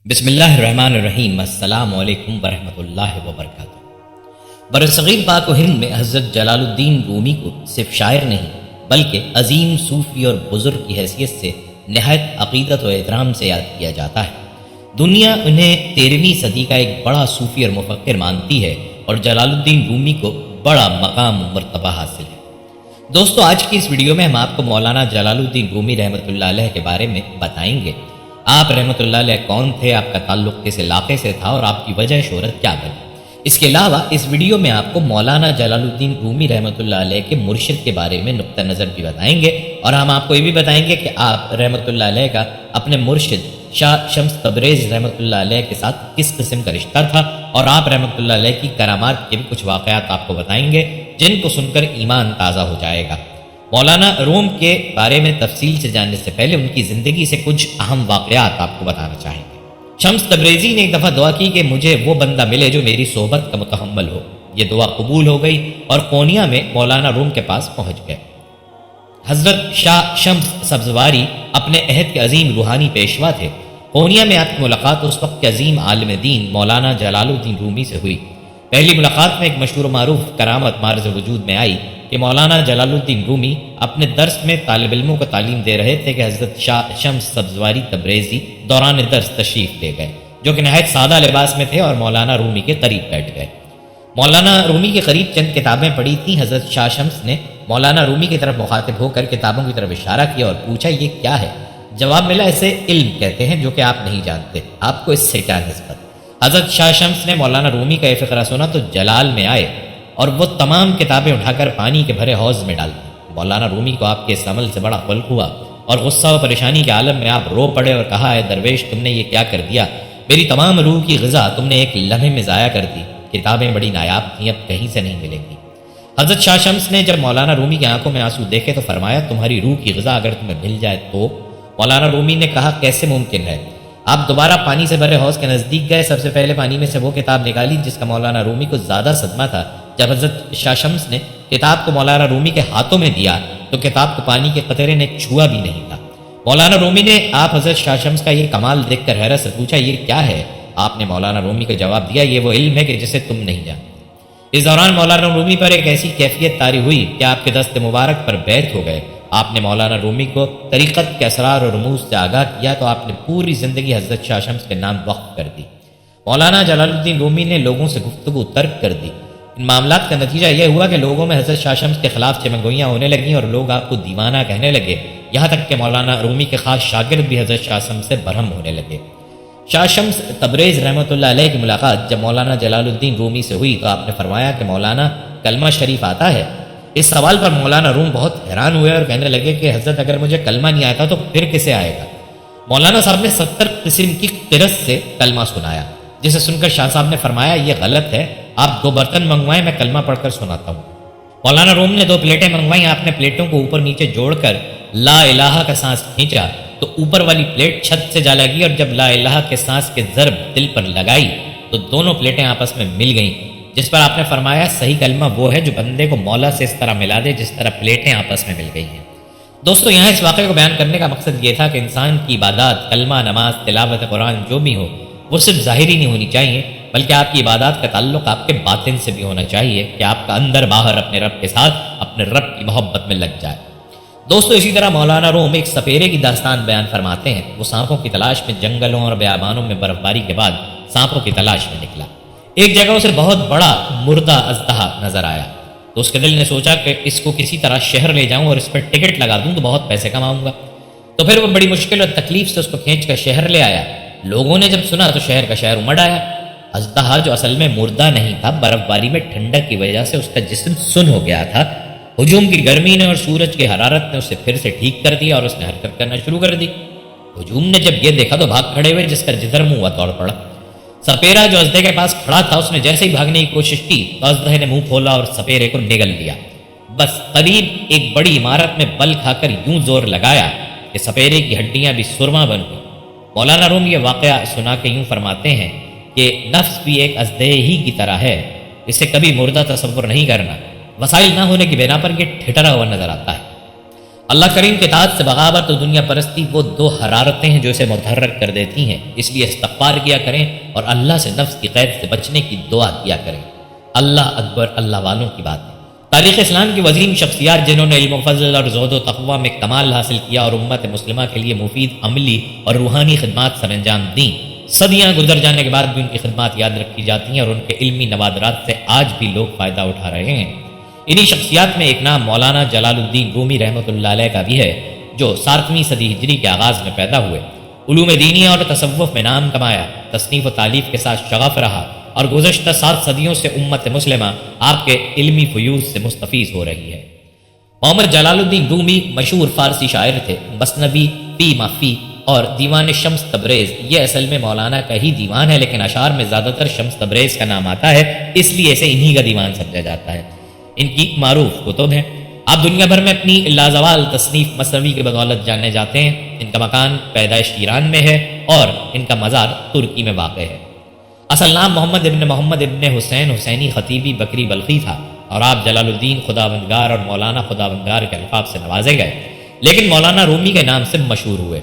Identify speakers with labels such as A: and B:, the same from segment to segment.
A: بسم اللہ الرحمن الرحیم۔ السلام علیکم ورحمۃ اللہ وبرکاتہ۔ برصغیر پاک و ہند میں حضرت جلال الدین رومی کو صرف شاعر نہیں بلکہ عظیم صوفی اور بزرگ کی حیثیت سے نہایت عقیدت و احترام سے یاد کیا جاتا ہے۔ دنیا انہیں 13ویں صدی کا ایک بڑا صوفی اور مفکر مانتی ہے اور جلال الدین رومی کو بڑا مقام و مرتبہ حاصل ہے۔ دوستو، آج کی اس ویڈیو میں ہم آپ کو مولانا جلال الدین رومی رحمۃ اللہ علیہ کے بارے میں بتائیں گے۔ آپ رحمۃ اللہ علیہ کون تھے، آپ کا تعلق کس علاقے سے تھا اور آپ کی وجہ شہرت کیا بنی۔ اس کے علاوہ اس ویڈیو میں آپ کو مولانا جلال الدین رومی رحمۃ اللہ علیہ کے مرشد کے بارے میں نقطہ نظر بھی بتائیں گے، اور ہم آپ کو یہ بھی بتائیں گے کہ آپ رحمۃ اللہ علیہ کا اپنے مرشد شاہ شمس تبریز رحمۃ اللہ علیہ کے ساتھ کس قسم کا رشتہ تھا، اور آپ رحمۃ اللہ علیہ کی کرامات کے بھی کچھ واقعات آپ کو بتائیں گے جن کو سن کر ایمان تازہ ہو جائے گا۔ مولانا روم کے بارے میں تفصیل سے جاننے سے پہلے ان کی زندگی سے کچھ اہم واقعات آپ کو بتانا چاہیں گے۔ شمس تبریزی نے ایک دفعہ دعا کی کہ مجھے وہ بندہ ملے جو میری صحبت کا متحمل ہو۔ یہ دعا قبول ہو گئی اور قونیا میں مولانا روم کے پاس پہنچ گئے۔ حضرت شاہ شمس سبزواری اپنے عہد کے عظیم روحانی پیشوا تھے۔ قونیا میں آپ کی ملاقات اس وقت کے عظیم عالم دین مولانا جلال الدین رومی سے ہوئی۔ پہلی ملاقات میں ایک مشہور و معروف کرامت معرض وجود میں آئی کہ مولانا جلال الدین رومی اپنے درس میں طالب علموں کو تعلیم دے رہے تھے کہ حضرت شاہ شمس سبزواری تبریزی دوران درس تشریف لے گئے، جو کہ نہایت سادہ لباس میں تھے اور مولانا رومی کے قریب بیٹھ گئے۔ مولانا رومی کے قریب چند کتابیں پڑھی تھیں۔ حضرت شاہ شمس نے مولانا رومی کی طرف مخاطب ہو کر کتابوں کی طرف اشارہ کیا اور پوچھا، یہ کیا ہے؟ جواب ملا، اسے علم کہتے ہیں جو کہ آپ نہیں جانتے، آپ کو اس سے کیا نسبت؟ حضرت شاہ شمس نے مولانا رومی کا یہ فقرہ سنا تو جلال میں آئے اور وہ تمام کتابیں اٹھا کر پانی کے بھرے حوض میں ڈال دی۔ مولانا رومی کو آپ کے اس عمل سے بڑا قلق ہوا اور غصہ و پریشانی کے عالم میں آپ رو پڑے اور کہا، اے درویش، تم نے یہ کیا کر دیا؟ میری تمام روح کی غذا تم نے ایک لمحے میں ضائع کر دی۔ کتابیں بڑی نایاب تھیں، اب کہیں سے نہیں ملیں گی۔ حضرت شاہ شمس نے جب مولانا رومی کی آنکھوں میں آنسو دیکھے تو فرمایا، تمہاری روح کی غذا اگر تمہیں مل جائے تو؟ مولانا رومی نے کہا، کیسے ممکن ہے؟ آپ دوبارہ پانی سے بھرے حوض کے نزدیک گئے۔ سب سے پہلے پانی میں سے وہ کتاب نکالی جس کا مولانا رومی کو زیادہ صدمہ تھا۔ جب حضرت شاہ شمس نے کتاب کو مولانا رومی کے ہاتھوں میں دیا تو کتاب کو پانی کے قطرے نے چھوا بھی نہیں تھا۔ مولانا رومی نے آپ حضرت شاہ شمس کا یہ کمال دیکھ کر حیرت سے پوچھا، یہ کیا ہے؟ آپ نے مولانا رومی کو جواب دیا، یہ وہ علم ہے کہ جسے تم نہیں جانتے۔ اس دوران مولانا رومی پر ایک ایسی کیفیت طاری ہوئی کہ آپ کے دست مبارک پر بیعت ہو گئے۔ آپ نے مولانا رومی کو طریقت کے اسرار اور رموز سے آگاہ کیا تو آپ نے پوری زندگی حضرت شاہ شمس کے نام وقف کر دی۔ مولانا جلال الدین رومی نے لوگوں سے گفتگو ترک کر دی۔ ان معاملات کا نتیجہ یہ ہوا کہ لوگوں میں حضرت شاہ شمس کے خلاف چمگوئیاں ہونے لگیں اور لوگ آپ کو دیوانہ کہنے لگے، یہاں تک کہ مولانا رومی کے خاص شاگرد بھی حضرت شاہ شمس سے برہم ہونے لگے۔ شاہ شمس تبریز رحمۃ اللہ علیہ کی ملاقات جب مولانا جلال الدین رومی سے ہوئی تو آپ نے فرمایا کہ مولانا، کلمہ شریف آتا ہے؟ اس سوال پر مولانا روم بہت حیران ہوئے اور کہنے لگے کہ حضرت، اگر مجھے کلمہ نہیں آتا تو پھر کسے آئے گا؟ مولانا صاحب نے 70 قسم کی قرت سے کلمہ سنایا، جسے سن کر شاہ صاحب نے فرمایا، یہ غلط ہے، آپ 2 برتن منگوائیں، میں کلمہ پڑھ کر سناتا ہوں۔ مولانا روم نے 2 پلیٹیں منگوائیں۔ آپ نے پلیٹوں کو اوپر نیچے جوڑ کر لا الہ کا سانس کھینچا تو اوپر والی پلیٹ چھت سے جا لگی، اور جب لا الہ کے سانس کے ضرب دل پر لگائی تو دونوں پلیٹیں آپس میں مل گئیں، جس پر آپ نے فرمایا، صحیح کلمہ وہ ہے جو بندے کو مولا سے اس طرح ملا دے جس طرح پلیٹیں آپس میں مل گئی ہیں۔ دوستو، یہاں اس واقعے کو بیان کرنے کا مقصد یہ تھا کہ انسان کی عبادات، کلمہ، نماز، تلاوت قرآن جو بھی ہو، وہ صرف ظاہری نہیں ہونی چاہیے، بلکہ آپ کی عبادات کا تعلق آپ کے باطن سے بھی ہونا چاہیے کہ آپ کا اندر باہر اپنے رب کے ساتھ اپنے رب کی محبت میں لگ جائے۔ دوستو، اسی طرح مولانا روم ایک سپیرے کی داستان بیان فرماتے ہیں۔ وہ سانپوں کی تلاش میں جنگلوں اور بیابانوں میں برف باری کے بعد سانپوں کی تلاش میں نکلا۔ ایک جگہ اسے بہت بڑا مردہ اژدہا نظر آیا تو اس کے دل نے سوچا کہ اس کو کسی طرح شہر لے جاؤں اور اس پر ٹکٹ لگا دوں تو بہت پیسے کماؤں گا۔ تو پھر وہ بڑی مشکل اور تکلیف سے اس کو کھینچ کر شہر لے آیا۔ لوگوں نے جب سنا تو شہر کا شہر امڑ آیا۔ اژدہا جو اصل میں مردہ نہیں تھا، برف باری میں ٹھنڈک کی وجہ سے اس کا جسم سن ہو گیا تھا۔ ہجوم کی گرمی نے اور سورج کی حرارت نے اسے پھر سے ٹھیک کر دیا اور اس نے حرکت کرنا شروع کر دی۔ ہجوم نے جب یہ دیکھا تو بھاگ کھڑے ہوئے، جس کا جدھر منہ ہوا دوڑ پڑا۔ سپیرا جو اژدہے کے پاس کھڑا تھا، اس نے جیسے ہی بھاگنے کی کوشش کی تو اژدہے نے منہ کھولا اور سپیرے کو نگل لیا۔ بس قریب ایک بڑی عمارت میں بل کھا کر یوں زور لگایا کہ سپیرے کی ہڈیاں بھی سرما بن گئیں۔ مولانا روم یہ واقعہ سنا کے یوں فرماتے ہیں کہ نفس بھی ایک اژدہے ہی کی طرح ہے، اسے کبھی مردہ تصور نہیں کرنا۔ وسائل نہ ہونے کی بنا پر یہ ٹھٹرا ہوا نظر آتا ہے۔ اللہ کریم کے اطاعت سے بغاوت اور دنیا پرستی وہ دو حرارتیں ہیں جو اسے متحرک کر دیتی ہیں، اس لیے استغفار کیا کریں اور اللہ سے نفس کی قید سے بچنے کی دعا کیا کریں۔ اللہ اکبر، اللہ والوں کی بات ہے۔ تاریخ اسلام کی عظیم شخصیات جنہوں نے علم و فضل اور زہد و تقوی میں کمال حاصل کیا اور امت مسلمہ کے لیے مفید عملی اور روحانی خدمات سر انجام دیں، صدیاں گزر جانے کے بعد بھی ان کی خدمات یاد رکھی جاتی ہیں اور ان کے علمی نوادرات سے آج بھی لوگ فائدہ اٹھا رہے ہیں۔ انہی شخصیات میں ایک نام مولانا جلال الدین رومی رحمۃ اللہ علیہ کا بھی ہے، جو 7ویں صدی ہجری کے آغاز میں پیدا ہوئے، علوم دینی اور تصوف میں نام کمایا، تصنیف و تالیف کے ساتھ شغف رہا اور گزشتہ 7 صدیوں سے امت مسلمہ آپ کے علمی فیوز سے مستفیض ہو رہی ہے۔ محمد جلال الدین رومی مشہور فارسی شاعر تھے۔ مثنوی، فی مافی اور دیوان شمس تبریز یہ اصل میں مولانا کا ہی دیوان ہے، لیکن اشعار میں زیادہ تر شمس تبریز کا نام آتا ہے، اس لیے اسے انہی کا دیوان سمجھا جاتا ہے۔ ان کی معروف کتب ہیں۔ آپ دنیا بھر میں اپنی لازوال تصنیف مثنوی کی بدولت جاننے جاتے ہیں۔ ان کا مکان پیدائش ایران میں ہے اور ان کا مزار ترکی میں واقع ہے۔ اصل نام محمد ابن حسین حسینی خطیبی بکری بلخی تھا اور آپ جلال الدین خداوندگار اور مولانا خداوندگار کے القاب سے نوازے گئے، لیکن مولانا رومی کے نام سے مشہور ہوئے۔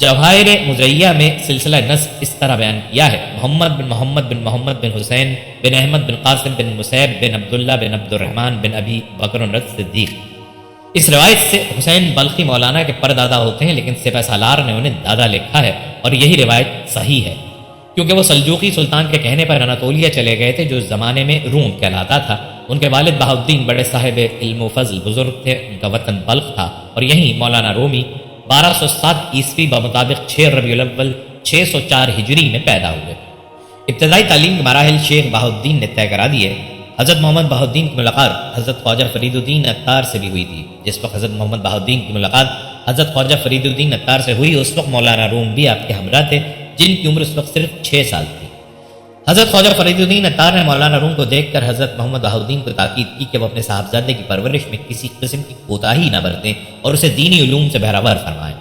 A: جواہر مزیہ میں سلسلہ نسب اس طرح بیان کیا ہے: محمد بن حسین بن احمد بن قاسم بن مسیب بن عبداللہ بن عبد الرحمن بن ابی بکر صدیق۔ اس روایت سے حسین بلخی مولانا کے پردادا ہوتے ہیں، لیکن سپہ سالار نے انہیں دادا لکھا ہے اور یہی روایت صحیح ہے، کیونکہ وہ سلجوقی سلطان کے کہنے پر اناطولیہ چلے گئے تھے، جو اس زمانے میں روم کہلاتا تھا۔ ان کے والد بہاؤالدین بڑے صاحب علم و فضل بزرگ تھے، ان کا وطن بلخ تھا اور یہیں مولانا رومی 1207 عیسوی بمطابق 6 ربیع الاول 604 ہجری میں پیدا ہوئے۔ ابتدائی تعلیم کے مراحل شیخ بہاؤالدین نے طے کرا دیے۔ حضرت محمد بہاؤالدین کی ملاقات حضرت خواجہ فرید الدین عطار سے بھی ہوئی تھی۔ جس وقت حضرت محمد بہاؤالدین کی ملاقات حضرت خواجہ فرید الدین عطار سے ہوئی، اس وقت مولانا روم بھی آپ کے ہمراہ تھے، جن کی عمر اس وقت صرف 6 سال تھی۔ حضرت خواجہ فرید الدین عطار نے مولانا روم کو دیکھ کر حضرت محمد بہاؤالدین کو تاکید کی کہ وہ اپنے صاحبزادے کی پرورش میں کسی قسم کی کوتاہی نہ برتیں اور اسے دینی علوم سے بہرہور فرمائیں۔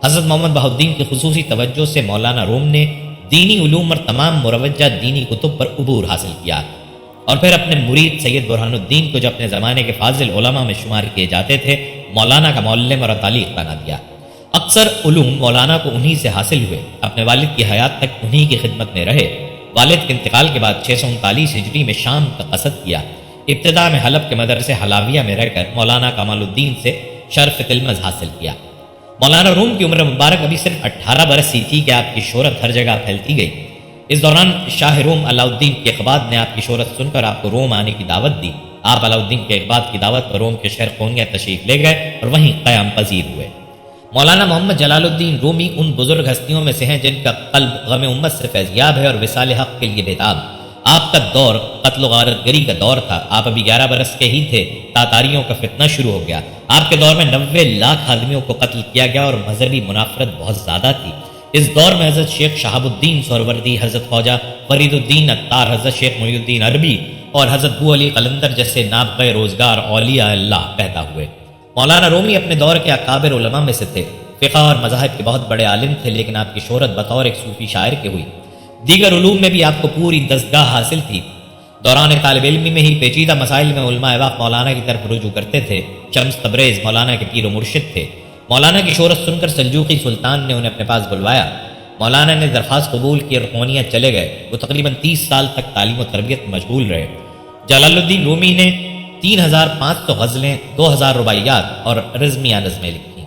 A: حضرت محمد بہاؤالدین کی خصوصی توجہ سے مولانا روم نے دینی علوم اور تمام مروجہ دینی کتب پر عبور حاصل کیا اور پھر اپنے مرید سید برہان الدین کو، جو اپنے زمانے کے فاضل علماء میں شمار کیے جاتے تھے، مولانا کا معلم اور تعلیق بنا دیا۔ اکثر علوم مولانا کو انہی سے حاصل ہوئے۔ اپنے والد کی حیات تک انہی کی خدمت میں رہے۔ والد کے انتقال کے بعد 639 ہجری میں شام کا قصد کیا۔ ابتدا میں حلب کے مدرسے حلاویہ میں رہ کر مولانا کمال الدین سے شرف تلمذ حاصل کیا۔ مولانا روم کی عمر مبارک ابھی صرف 18 برس ہی تھی کہ آپ کی شہرت ہر جگہ پھیلتی گئی۔ اس دوران شاہ روم علاؤالدین کے اقباط نے آپ کی شہرت سن کر آپ کو روم آنے کی دعوت دی۔ آپ علاؤالدین کے اقباط کی دعوت پر روم کے شہر قونیہ تشریف لے گئے اور وہیں قیام پذیر ہوئے۔ مولانا محمد جلال الدین رومی ان بزرگ ہستیوں میں سے ہیں جن کا قلب غم امت سے فیضیاب ہے اور وصال حق کے لیے بیتاب۔ آپ کا دور قتل و غارت گری کا دور تھا۔ آپ ابھی 11 برس کے ہی تھے، تاتاریوں کا فتنہ شروع ہو گیا۔ آپ کے دور میں 90 لاکھ آدمیوں کو قتل کیا گیا اور مذہبی منافرت بہت زیادہ تھی۔ اس دور میں حضرت شیخ شہاب الدین سہروردی، حضرت خواجہ فرید الدین عطار، حضرت شیخ محی الدین عربی اور حضرت بو علی قلندر جیسے نابغہ روزگار اولیاء اللہ پیدا ہوئے۔ مولانا رومی اپنے دور کے اکابر علماء میں سے تھے۔ فقہ اور مذاہب کے بہت بڑے عالم تھے، لیکن آپ کی شہرت بطور ایک صوفی شاعر کی ہوئی۔ دیگر علوم میں بھی آپ کو پوری دستگاہ حاصل تھی۔ دوران طالب علمی میں ہی پیچیدہ مسائل میں علماء وقت مولانا کی طرف رجوع کرتے تھے۔ شمس تبریز مولانا کے پیر و مرشد تھے۔ مولانا کی شہرت سن کر سلجوقی سلطان نے انہیں اپنے پاس بلوایا۔ مولانا نے درخواست قبول کی اور قونیہ چلے گئے۔ وہ تقریباً 30 سال تک تعلیم و تربیت میں مشغول رہے۔ جلال الدین رومی نے 3500 غزلیں، 2000 رباعیات اور رزمیہ نظمیں لکھی۔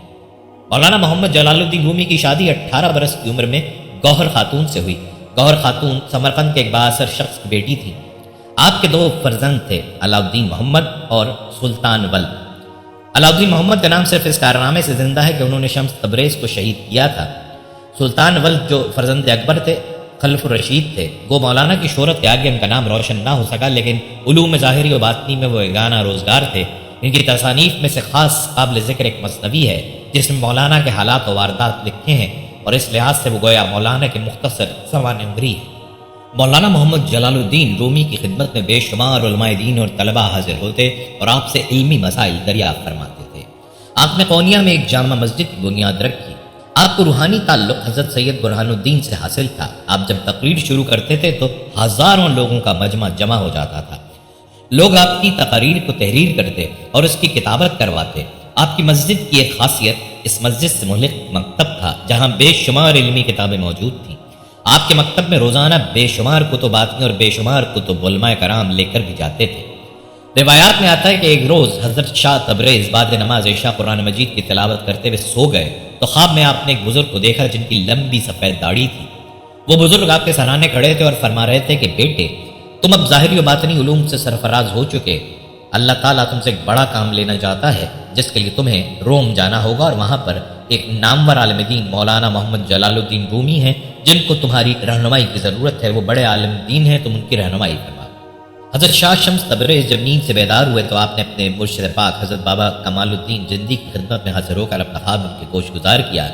A: مولانا محمد جلال الدین رومی کی شادی 18 برس کی عمر میں گوہر خاتون سے ہوئی۔ گوہر خاتون سمرقند کے ایک بااثر شخص کی بیٹی تھی۔ آپ کے 2 فرزند تھے، علاؤالدین محمد اور سلطان ولد۔ علاؤالدین محمد کا نام صرف اس کارنامے سے زندہ ہے کہ انہوں نے شمس تبریز کو شہید کیا تھا۔ سلطان ولد جو فرزند اکبر تھے، خلف الرشید تھے۔ وہ مولانا کی شہرت کے آگے ان کا نام روشن نہ ہو سکا، لیکن علوم ظاہری و باطنی میں وہ یگانہ روزگار تھے۔ ان کی تصانیف میں سے خاص قابل ذکر ایک مثنوی ہے جس میں مولانا کے حالات و واردات لکھے ہیں، اور اس لحاظ سے وہ گویا مولانا کے مختصر سوانح ہے۔ مولانا محمد جلال الدین رومی کی خدمت میں بے شمار علماء دین اور طلباء حاضر ہوتے اور آپ سے علمی مسائل دریافت فرماتے تھے۔ آپ نے قونیہ میں ایک جامع مسجد کی بنیاد رکھی۔ آپ کو روحانی تعلق حضرت سید برہان الدین سے حاصل تھا۔ آپ جب تقریر شروع کرتے تھے تو ہزاروں لوگوں کا مجمع جمع ہو جاتا تھا۔ لوگ آپ کی تقاریر کو تحریر کرتے اور اس کی کتابت کرواتے۔ آپ کی مسجد کی ایک خاصیت اس مسجد سے ملک مکتب تھا، جہاں بے شمار علمی کتابیں موجود تھیں۔ آپ کے مکتب میں روزانہ بے شمار کتب آتی اور بے شمار کتب علماء کرام لے کر بھی جاتے تھے۔ روایات میں آتا ہے کہ ایک روز حضرت شاہ تبریز بعد نماز عشاء قرآن مجید کی تلاوت کرتے ہوئے سو گئے تو خواب میں آپ نے ایک بزرگ کو دیکھا جن کی لمبی سفید داڑھی تھی۔ وہ بزرگ آپ کے سرانے کھڑے تھے اور فرما رہے تھے کہ بیٹے، تم اب ظاہری و باطنی علوم سے سرفراز ہو چکے، اللہ تعالیٰ تم سے ایک بڑا کام لینا چاہتا ہے جس کے لیے تمہیں روم جانا ہوگا، اور وہاں پر ایک نامور عالم دین مولانا محمد جلال الدین رومی ہیں جن کو تمہاری رہنمائی کی ضرورت ہے۔ وہ بڑے عالم دین ہیں، تم ان کی رہنمائی کروا۔ حضرت شاہ شمس تبریز جب نیند سے بیدار ہوئے تو آپ نے اپنے مرشد پاک حضرت بابا کمال الدین جندی کی خدمت میں حاضر ہو کر اپنا خواب ان کے گوش گزار کیا۔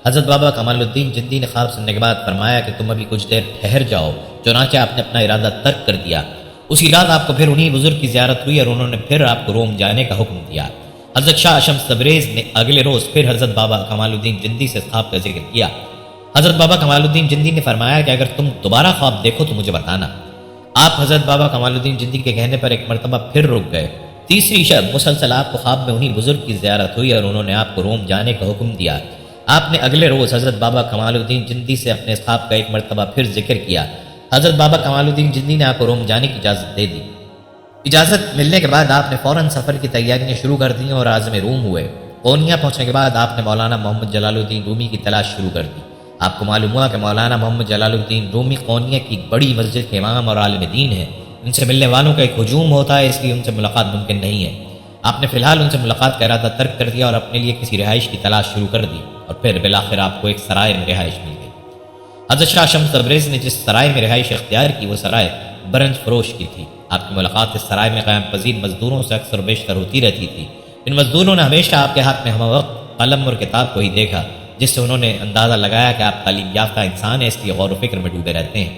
A: حضرت بابا کمال الدین جندی نے خواب سننے کے بعد فرمایا کہ تم ابھی کچھ دیر ٹھہر جاؤ، چنانچہ آپ نے اپنا ارادہ ترک کر دیا۔ اسی رات آپ کو پھر انہی بزرگ کی زیارت ہوئی اور انہوں نے پھر آپ کو روم جانے کا حکم دیا۔ حضرت شاہ شمس تبریز نے اگلے روز پھر حضرت بابا کمال الدین جندی سے خواب کا ذکر کیا۔ حضرت بابا کمال الدین جندی نے فرمایا کہ اگر تم دوبارہ خواب دیکھو تو مجھے بتانا۔ آپ حضرت بابا کمال الدین جندی کے کہنے پر ایک مرتبہ پھر رک گئے۔ تیسری شب مسلسل آپ کو خواب میں انہی بزرگ کی زیارت ہوئی اور انہوں نے آپ کو روم جانے کا حکم دیا۔ آپ نے اگلے روز حضرت بابا کمال الدین جندی سے اپنے خواب کا ایک مرتبہ پھر ذکر کیا۔ حضرت بابا کمال الدین جندی نے آپ کو روم جانے کی اجازت دے دی۔ اجازت ملنے کے بعد آپ نے فوراً سفر کی تیاریاں شروع کر دیں اور عازم روم ہوئے۔ قونیہ پہنچنے کے بعد آپ نے مولانا محمد جلال الدین رومی کی تلاش شروع کر دی۔ آپ کو معلوم ہوا کہ مولانا محمد جلال الدین رومی قونیہ کی ایک بڑی مسجد کے امام اور عالم دین ہیں۔ ان سے ملنے والوں کا ایک ہجوم ہوتا ہے، اس لیے ان سے ملاقات ممکن نہیں ہے۔ آپ نے فی الحال ان سے ملاقات کا ارادہ ترک کر دیا اور اپنے لیے کسی رہائش کی تلاش شروع کر دی، اور پھر بالآخر آپ کو ایک سرائے میں رہائش مل گئی۔ حضرت شاہ شمس تبریز نے جس سرائے میں رہائش اختیار کی وہ سرائے برنج فروش کی تھی۔ آپ کی ملاقات اس سرائے میں قیام پذیر مزدوروں سے اکثر و بیشتر ہوتی رہتی تھی۔ ان مزدوروں نے ہمیشہ آپ کے ہاتھ میں ہم وقت قلم اور کتاب کو ہی دیکھا، جس سے انہوں نے اندازہ لگایا کہ آپ تعلیم یافتہ انسان ہیں، اس لیے غور و فکر میں ڈوبے رہتے ہیں۔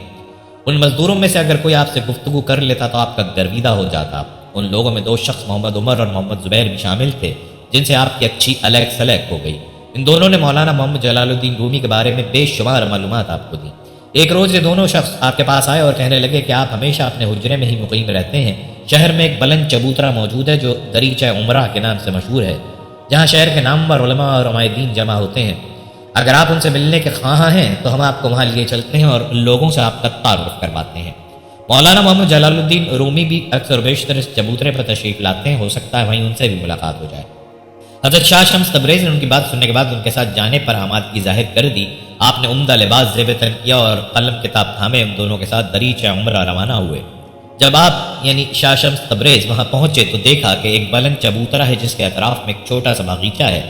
A: ان مزدوروں میں سے اگر کوئی آپ سے گفتگو کر لیتا تو آپ کا گرویدہ ہو جاتا۔ ان لوگوں میں دو شخص محمد عمر اور محمد زبیر بھی شامل تھے جن سے آپ کی اچھی الیک سلیک ہو گئی۔ ان دونوں نے مولانا محمد جلال الدین رومی کے بارے میں بے شمار معلومات آپ کو دی۔ ایک روز یہ دونوں شخص آپ کے پاس آئے اور کہنے لگے کہ آپ ہمیشہ اپنے حجرے میں ہی مقیم رہتے ہیں۔ شہر میں ایک بلند چبوترا موجود ہے جو دریچہ عمرہ کے نام سے مشہور ہے، جہاں شہر کے نامور علماء اور علماء دین جمع ہوتے ہیں۔ اگر آپ ان سے ملنے کے خواہاں ہیں تو ہم آپ کو وہاں لیے چلتے ہیں اور ان لوگوں سے آپ کا تعارف کرواتے ہیں۔ مولانا محمد جلال الدین رومی بھی اکثر و بیشتر اس چبوترے پر تشریف لاتے ہیں، ہو سکتا ہے وہیں ان سے بھی ملاقات ہو جائے۔ حضرت شاہ شمس تبریز نے ان کی بات سننے کے بعد ان کے ساتھ جانے پر آمادگی ظاہر کر دی۔ آپ نے عمدہ لباس زیب تن کیا اور قلم کتاب تھامے ان دونوں کے ساتھ دریچہ عمرہ روانہ ہوئے۔ جب آپ یعنی شاہ شمس تبریز وہاں پہنچے تو دیکھا کہ ایک بلند چبوترا ہے جس کے اطراف میں ایک چھوٹا سا باغیچہ ہے۔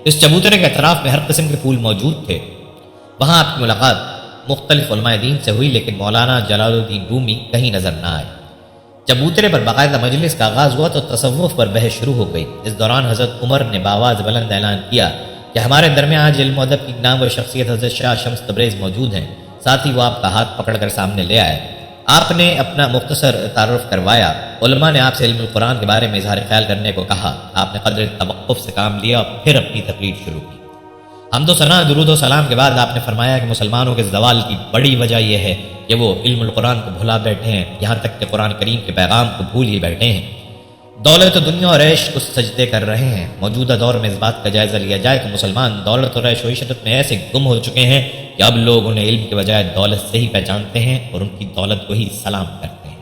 A: اس چبوترے کے اطراف میں ہر قسم کے پھول موجود تھے۔ وہاں آپ کی ملاقات مختلف علماء دین سے ہوئی، لیکن مولانا جلال الدین رومی کہیں نظر نہ آئے۔ چبوترے پر باقاعدہ مجلس کا آغاز ہوا تو تصوف پر بحث شروع ہو گئی۔ اس دوران حضرت عمر نے بآواز بلند اعلان کیا کہ ہمارے درمیان آج علم و ادب کی نام و شخصیت حضرت شاہ شمس تبریز موجود ہیں، ساتھ ہی وہ آپ کا ہاتھ پکڑ کر سامنے لے آئے۔ آپ نے اپنا مختصر تعارف کروایا۔ علماء نے آپ سے علم القرآن کے بارے میں اظہار خیال کرنے کو کہا۔ آپ نے قدر توقف سے کام لیا اور پھر اپنی تقریر شروع کی۔ حمد و ثنا درود و سلام کے بعد آپ نے فرمایا کہ مسلمانوں کے زوال کی بڑی وجہ یہ ہے کہ وہ علم القرآن کو بھلا بیٹھے ہیں، یہاں تک کہ قرآن کریم کے پیغام کو بھول ہی بیٹھے ہیں۔ دولت و دنیا اور عیش کو سجدے کر رہے ہیں۔ موجودہ دور میں اس بات کا جائزہ لیا جائے تو مسلمان دولت اور عیش و عشرت میں ایسے گم ہو چکے ہیں کہ اب لوگ انہیں علم کے بجائے دولت سے ہی پہچانتے ہیں اور ان کی دولت کو ہی سلام کرتے ہیں۔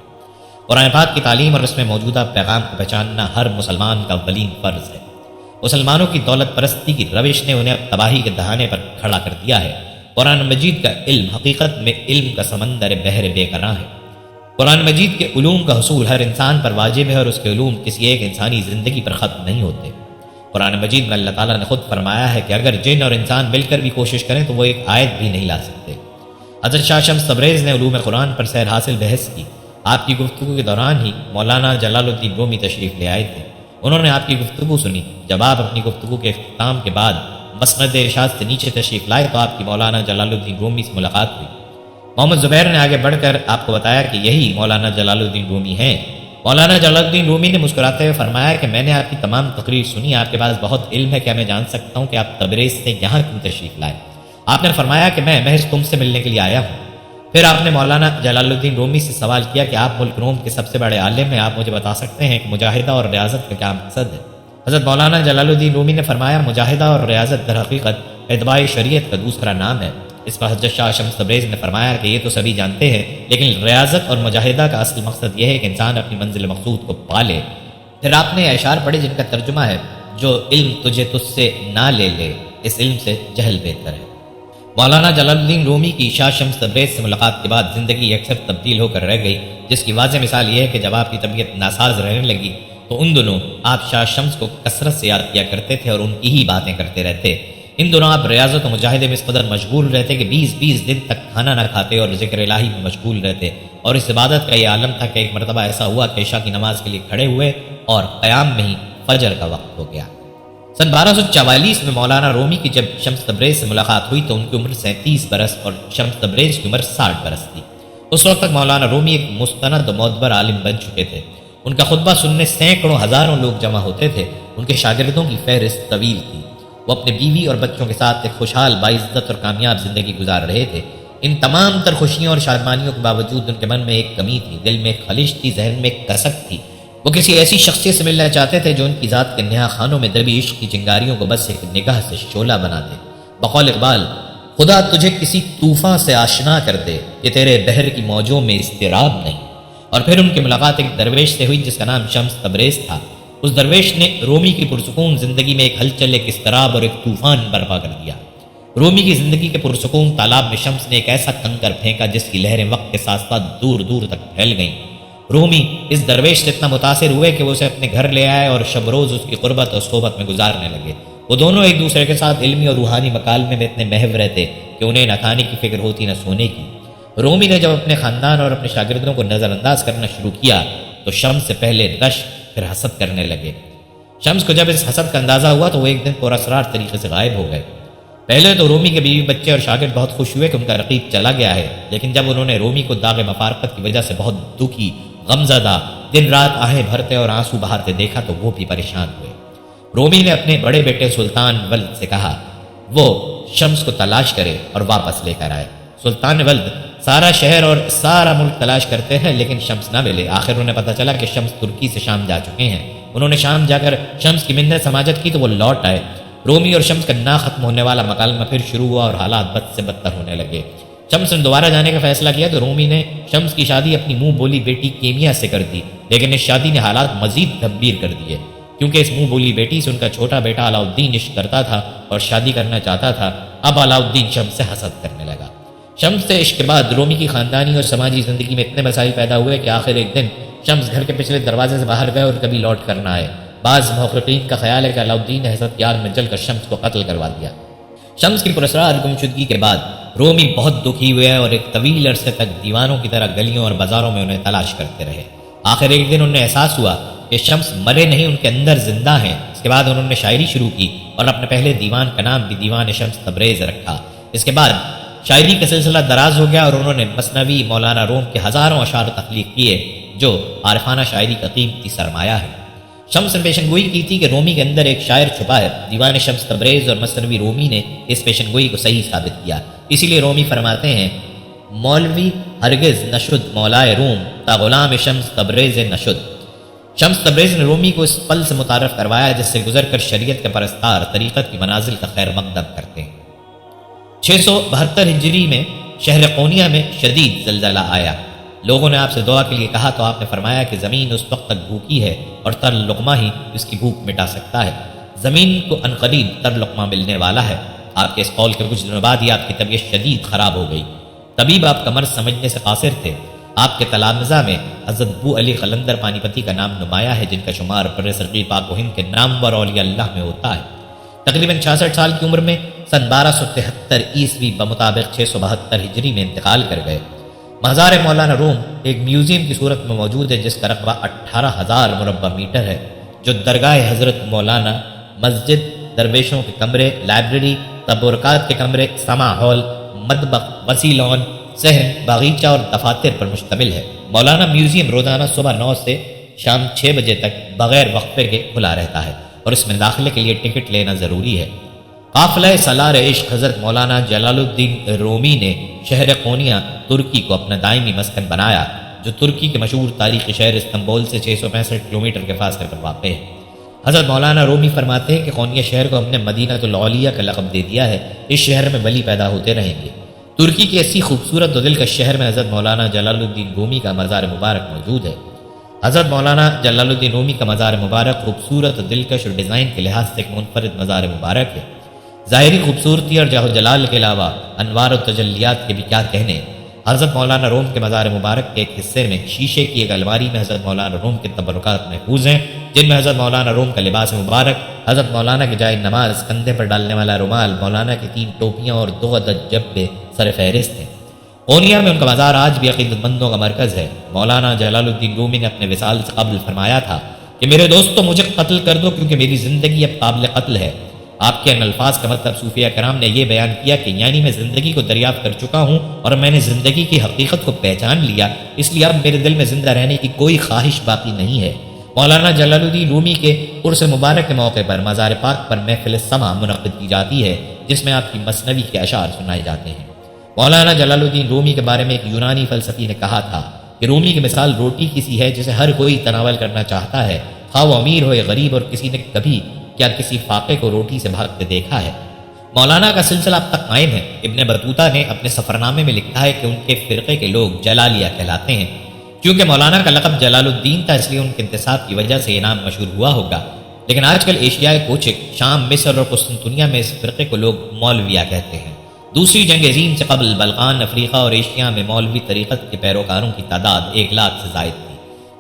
A: قرآن پاک کی تعلیم اور اس میں موجودہ پیغام کو پہچاننا ہر مسلمان کا اولین فرض ہے۔ مسلمانوں کی دولت پرستی کی روش نے انہیں اب تباہی کے دہانے پر کھڑا کر دیا ہے۔ قرآن مجید کا علم حقیقت میں علم کا سمندر بحر بے قرار ہے۔ قرآن مجید کے علوم کا حصول ہر انسان پر واجب ہے اور اس کے علوم کسی ایک انسانی زندگی پر ختم نہیں ہوتے۔ قرآن مجید میں اللہ تعالیٰ نے خود فرمایا ہے کہ اگر جن اور انسان مل کر بھی کوشش کریں تو وہ ایک آیت بھی نہیں لا سکتے۔ حضرت شاہ شمس تبریز نے علوم قرآن پر سیر حاصل بحث کی۔ آپ کی گفتگو کے دوران ہی مولانا جلال الدین رومی تشریف لے آئے تھے۔ انہوں نے آپ کی گفتگو سنی۔ جب آپ اپنی گفتگو کے اختتام کے بعد مسند ارشاد سے نیچے تشریف لائے تو آپ کی مولانا جلال الدین رومی سے ملاقات ہوئی۔ محمد زبیر نے آگے بڑھ کر آپ کو بتایا کہ یہی مولانا جلال الدین رومی ہیں۔ مولانا جلال الدین رومی نے مسکراتے ہوئے فرمایا کہ میں نے آپ کی تمام تقریر سنی، آپ کے پاس بہت علم ہے، کیا میں جان سکتا ہوں کہ آپ تبریز سے یہاں کیوں تشریف لائے؟ آپ نے فرمایا کہ میں محض تم سے ملنے کے لیے آیا ہوں۔ پھر آپ نے مولانا جلال الدین رومی سے سوال کیا کہ آپ ملک روم کے سب سے بڑے عالم ہیں، آپ مجھے بتا سکتے ہیں کہ مجاہدہ اور ریاضت کا کیا مقصد ہے؟ حضرت مولانا جلال الدین رومی نے فرمایا مجاہدہ اور ریاضت در حقیقت اتباع شریعت کا دوسرا نام ہے۔ اس پر حضرت شاہ شمس تبریز نے فرمایا کہ یہ تو سبھی جانتے ہیں، لیکن ریاضت اور مجاہدہ کا اصل مقصد یہ ہے کہ انسان اپنی منزل مقصود کو پالے۔ پھر آپ نے اشعار پڑھے جن کا ترجمہ ہے جو علم تجھے تجھ سے نہ لے لے، اس علم سے جہل بہتر ہے۔ مولانا جلال الدین رومی کی شاہ شمس تبریز سے ملاقات کے بعد زندگی اکثر تبدیل ہو کر رہ گئی، جس کی واضح مثال یہ ہے کہ جب آپ کی طبیعت ناساز رہنے لگی تو ان دنوں آپ شاہ شمس کو کثرت سے یاد کیا کرتے تھے اور ان کی ہی باتیں کرتے رہتے۔ ان دنوں آپ ریاضت و مجاہدے میں اس قدر مشغول رہتے کہ 20 دن تک کھانا نہ کھاتے اور ذکر الہی میں مشغول رہتے، اور اس عبادت کا یہ عالم تھا کہ ایک مرتبہ ایسا ہوا کہ عشاء کی نماز کے لیے کھڑے ہوئے اور قیام میں ہی فجر کا وقت ہو گیا۔ سن 1244 میں مولانا رومی کی جب شمس تبریز سے ملاقات ہوئی تو ان کی عمر 37 برس اور شمس تبریز کی عمر 60 برس تھی۔ اس وقت تک مولانا رومی ایک مستند و معتبر عالم بن چکے تھے۔ ان کا خطبہ سننے سینکڑوں ہزاروں لوگ جمع ہوتے تھے۔ ان کے شاگردوں کی فہرست طویل تھی۔ وہ اپنے بیوی اور بچوں کے ساتھ ایک خوشحال باعزت اور کامیاب زندگی گزار رہے تھے۔ ان تمام تر خوشیوں اور شادمانیوں کے باوجود ان کے من میں ایک کمی تھی، دل میں ایک خلش تھی، ذہن میں ایک کسک تھی۔ وہ کسی ایسی شخصیت سے ملنا چاہتے تھے جو ان کی ذات کے نہا خانوں میں دبی عشق کی چنگاریوں کو بس ایک نگاہ سے شعلہ بنا دے۔ بقول اقبال، خدا تجھے کسی طوفان سے آشنا کر دے کہ تیرے بحر کی موجوں میں اضطراب نہیں۔ اور پھر ان کی ملاقات ایک درویش سے ہوئی جس کا نام شمس تبریز تھا۔ اس درویش نے رومی کی پرسکون زندگی میں ایک ہلچل، ایک اضطراب اور ایک طوفان برپا کر دیا۔ رومی کی زندگی کے پرسکون تالاب میں شمس نے ایک ایسا کنکر پھینکا جس کی لہریں وقت کے ساتھ ساتھ دور دور تک پھیل گئیں۔ رومی اس درویش سے اتنا متاثر ہوئے کہ وہ اسے اپنے گھر لے آئے اور شب روز اس کی قربت اور صحبت میں گزارنے لگے۔ وہ دونوں ایک دوسرے کے ساتھ علمی اور روحانی مکالمے میں اتنے محو رہتے کہ انہیں نہ کھانے کی فکر ہوتی نہ سونے کی۔ رومی نے جب اپنے خاندان اور اپنے شاگردوں کو نظر انداز کرنا شروع کیا تو شمس سے پہلے رشک پھر حسد کرنے لگے۔ شمس کو جب اس حسد کا اندازہ ہوا تو وہ ایک دن پراسرار طریقے سے غائب ہو گئے۔ پہلے تو رومی کے بیوی بچے اور شاگرد بہت خوش ہوئے کہ ان کا رقیب چلا گیا ہے، لیکن جب انہوں نے رومی کو داغ مفارقت کی وجہ سے بہت دکھی، غمزدہ، دن رات آہیں بھرتے اور آنسو بہاتے دیکھا تو وہ بھی پریشان ہوئے۔ رومی نے اپنے بڑے بیٹے سلطان ولد سے کہا وہ شمس کو تلاش کرے اور واپس لے کر آئے۔ سلطان ولد سارا شہر اور سارا ملک تلاش کرتے ہیں لیکن شمس نہ ملے۔ آخر انہیں پتہ چلا کہ شمس ترکی سے شام جا چکے ہیں۔ انہوں نے شام جا کر شمس کی منت سماجت کی تو وہ لوٹ آئے۔ رومی اور شمس کا نہ ختم ہونے والا مکالمہ پھر شروع ہوا اور حالات بد سے بدتر ہونے لگے۔ شمس نے دوبارہ جانے کا فیصلہ کیا تو رومی نے شمس کی شادی اپنی منہ بولی بیٹی کیمیا سے کر دی، لیکن اس شادی نے حالات مزید تدبیر کر دیے، کیونکہ اس منہ بولی بیٹی سے ان کا چھوٹا بیٹا علاؤالدین عشق کرتا تھا اور شادی کرنا چاہتا تھا۔ اب علاؤالدین شمس سے حسد کرنے لگا۔ شمس سے عشق کے بعد رومی کی خاندانی اور سماجی زندگی میں اتنے مسائل پیدا ہوئے کہ آخر ایک دن شمس گھر کے پچھلے دروازے سے باہر گئے اور کبھی لوٹ کر نہ آئے۔ بعض محققین کا خیال ہے کہ علاؤالدین نے حسد کی آگ میں جل کر شمس کو قتل کروا دیا۔ شمس کی پراسرار گمشدگی کے بعد رومی بہت دکھی ہوئے اور ایک طویل عرصے تک دیوانوں کی طرح گلیوں اور بازاروں میں انہیں تلاش کرتے رہے۔ آخر ایک دن انہیں احساس ہوا کہ شمس مرے نہیں، ان کے اندر زندہ ہیں۔ اس کے بعد انہوں نے شاعری شروع کی اور اپنے پہلے دیوان کا نام بھی دیوان شمس تبریز رکھا۔ اس کے بعد شاعری کا سلسلہ دراز ہو گیا اور انہوں نے مثنوی، مولانا روم کے ہزاروں اشعار تخلیق کیے جو عارفانہ شاعری کا قیمتی سرمایہ ہے۔ شمس نے پیشن گوئی کی تھی کہ رومی کے اندر ایک شاعر چھپا ہے۔ دیوان شمس تبریز اور مثنوی رومی نے اس پیشن گوئی کو صحیح ثابت کیا۔ اسی لیے رومی فرماتے ہیں مولوی ہرگز نشد مولائے روم تا غلام شمس تبریز نشد۔ شمس تبریز نے رومی کو اس پل سے متعارف کروایا جس سے گزر کر شریعت کے پرستار طریقت کی منازل کا خیر مقدم کرتے ہیں۔ 672 ہجری میں شہر قونیہ میں شدید زلزلہ آیا۔ لوگوں نے آپ سے دعا کے لیے کہا تو آپ نے فرمایا کہ زمین اس وقت تک بھوکی ہے اور تر لقمہ ہی اس کی بھوک مٹا سکتا ہے۔ زمین کو عنقریب تر لقمہ ملنے والا ہے۔ آپ کے اس قول کے کچھ دنوں بعد ہی آپ کی طبیعت شدید خراب ہو گئی۔ طبیب آپ کا مرض سمجھنے سے قاصر تھے۔ آپ کے تلامذہ میں حضرت بو علی قلندر پانی پتی کا نام نمایاں ہے، جن کا شمار بر صغیر پاک و ہند کے نامور اولیاء اللہ میں ہوتا ہے۔ تقریباً 66 سال کی عمر میں سن 1273 عیسوی بمطابق 672 ہجری میں انتقال کر گئے۔ مزار مولانا روم ایک میوزیم کی صورت میں موجود ہے جس کا رقبہ 18,000 مربع میٹر ہے، جو درگاہ حضرت مولانا، مسجد، درویشوں کے کمرے، لائبریری، تبرکات کے کمرے، سماع ہال، مطبخ، وسیع لان، صحن، باغیچہ اور دفاتر پر مشتمل ہے۔ مولانا میوزیم روزانہ صبح 9 سے شام 6 بجے تک بغیر وقفے کے کھلا رہتا ہے اور اس میں داخلے کے لیے ٹکٹ لینا ضروری ہے۔ قافلہ سالار عشق حضرت مولانا جلال الدین رومی نے شہر قونیہ ترکی کو اپنا دائمی مسکن بنایا، جو ترکی کے مشہور تاریخی شہر استنبول سے 665 کلومیٹر کے فاصلے پر واقع ہے۔ حضرت مولانا رومی فرماتے ہیں کہ قونیہ شہر کو ہم نے مدینہ العلیہ کا لقب دے دیا ہے، اس شہر میں ولی پیدا ہوتے رہیں گے۔ ترکی کی ایسی خوبصورت و دلکش شہر میں حضرت مولانا جلال الدین رومی کا مزار مبارک موجود ہے۔ حضرت مولانا جلال الدین رومی کا مزار مبارک خوبصورت و دلکش اور ڈیزائن کے لحاظ سے ایک منفرد مزار مبارک ہے۔ ظاہری خوبصورتی اور جاہ و جلال کے علاوہ انوار و تجلیات کے بھی کیا کہنے۔ حضرت مولانا روم کے مزار مبارک کے ایک حصے میں شیشے کی ایک الماری میں حضرت مولانا روم کے تبرکات محفوظ ہیں، جن میں حضرت مولانا روم کا لباس مبارک، حضرت مولانا کے جائے نماز، کندھے پر ڈالنے والا رومال، مولانا کی 3 ٹوپیاں اور 2 عدد جبے سر فہرست ہیں۔ قونیہ میں ان کا مزار آج بھی عقیدت مندوں کا مرکز ہے۔ مولانا جلال الدین رومی نے اپنے وصال سے قبل فرمایا تھا کہ میرے دوستو مجھے قتل کر دو کیونکہ میری زندگی اب قابل قتل ہے۔ آپ کے ان الفاظ کا مطلب صوفیہ کرام نے یہ بیان کیا کہ یعنی میں زندگی کو دریافت کر چکا ہوں اور میں نے زندگی کی حقیقت کو پہچان لیا، اس لیے اب میرے دل میں زندہ رہنے کی کوئی خواہش باقی نہیں ہے۔ مولانا جلال الدین رومی کے عرس مبارک کے موقع پر مزار پاک پر محفل سمع منعقد کی جاتی ہے، جس میں آپ کی مثنوی کے اشعار سنائے جاتے ہیں۔ مولانا جلال الدین رومی کے بارے میں ایک یونانی فلسفی نے کہا تھا کہ رومی کی مثال روٹی کی سی ہے جسے ہر کوئی تناول کرنا چاہتا ہے، خواہ وہ امیر ہو یا غریب، اور کسی نے کبھی کیا کسی فاقے کو روٹی سے بھاگتے دیکھا ہے۔ مولانا کا سلسلہ اب تک قائم ہے۔ ابن بطوطہ نے اپنے سفرنامے میں لکھا ہے کہ ان کے فرقے کے لوگ جلالیہ کہلاتے ہیں۔ کیونکہ مولانا کا لقب جلال الدین تھا، اس لیے ان کے انتساب کی وجہ سے یہ نام مشہور ہوا ہوگا، لیکن آج کل ایشیائے کوچک، شام، مصر اور قسطنطنیہ میں اس فرقے کو لوگ مولویہ کہتے ہیں۔ دوسری جنگ عظیم سے قبل بلقان، افریقہ اور ایشیا میں مولوی طریقت کے پیروکاروں کی تعداد 1 لاکھ سے زائد تھی۔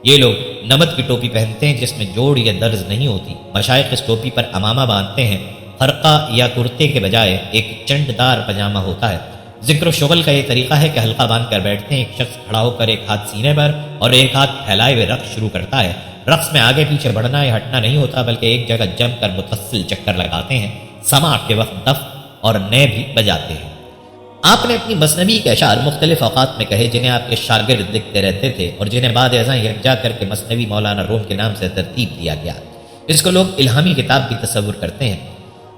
A: یہ لوگ نمد کی ٹوپی پہنتے ہیں جس میں جوڑ یا درز نہیں ہوتی۔ مشائخ اس ٹوپی پر امامہ باندھتے ہیں۔ خرقہ یا کرتے کے بجائے ایک چنڈ دار پجامہ ہوتا ہے۔ ذکر و شغل کا یہ طریقہ ہے کہ حلقہ باندھ کر بیٹھتے ہیں، ایک شخص کھڑا ہو کر ایک ہاتھ سینے پر اور ایک ہاتھ پھیلائے ہوئے رقص شروع کرتا ہے۔ رقص میں آگے پیچھے بڑھنا یا ہٹنا نہیں ہوتا، بلکہ ایک جگہ جم کر متسل چکر لگاتے ہیں۔ سماع کے وقت دف اور نے بھی بجاتے ہیں۔ آپ نے اپنی مثنوی کے اشعار مختلف اوقات میں کہے جنہیں آپ کے شاگرد لکھتے رہتے تھے اور جنہیں بعد ازاں یکجا کر کے مثنوی مولانا روم کے نام سے ترتیب دیا گیا۔ اس کو لوگ الہامی کتاب بھی تصور کرتے ہیں۔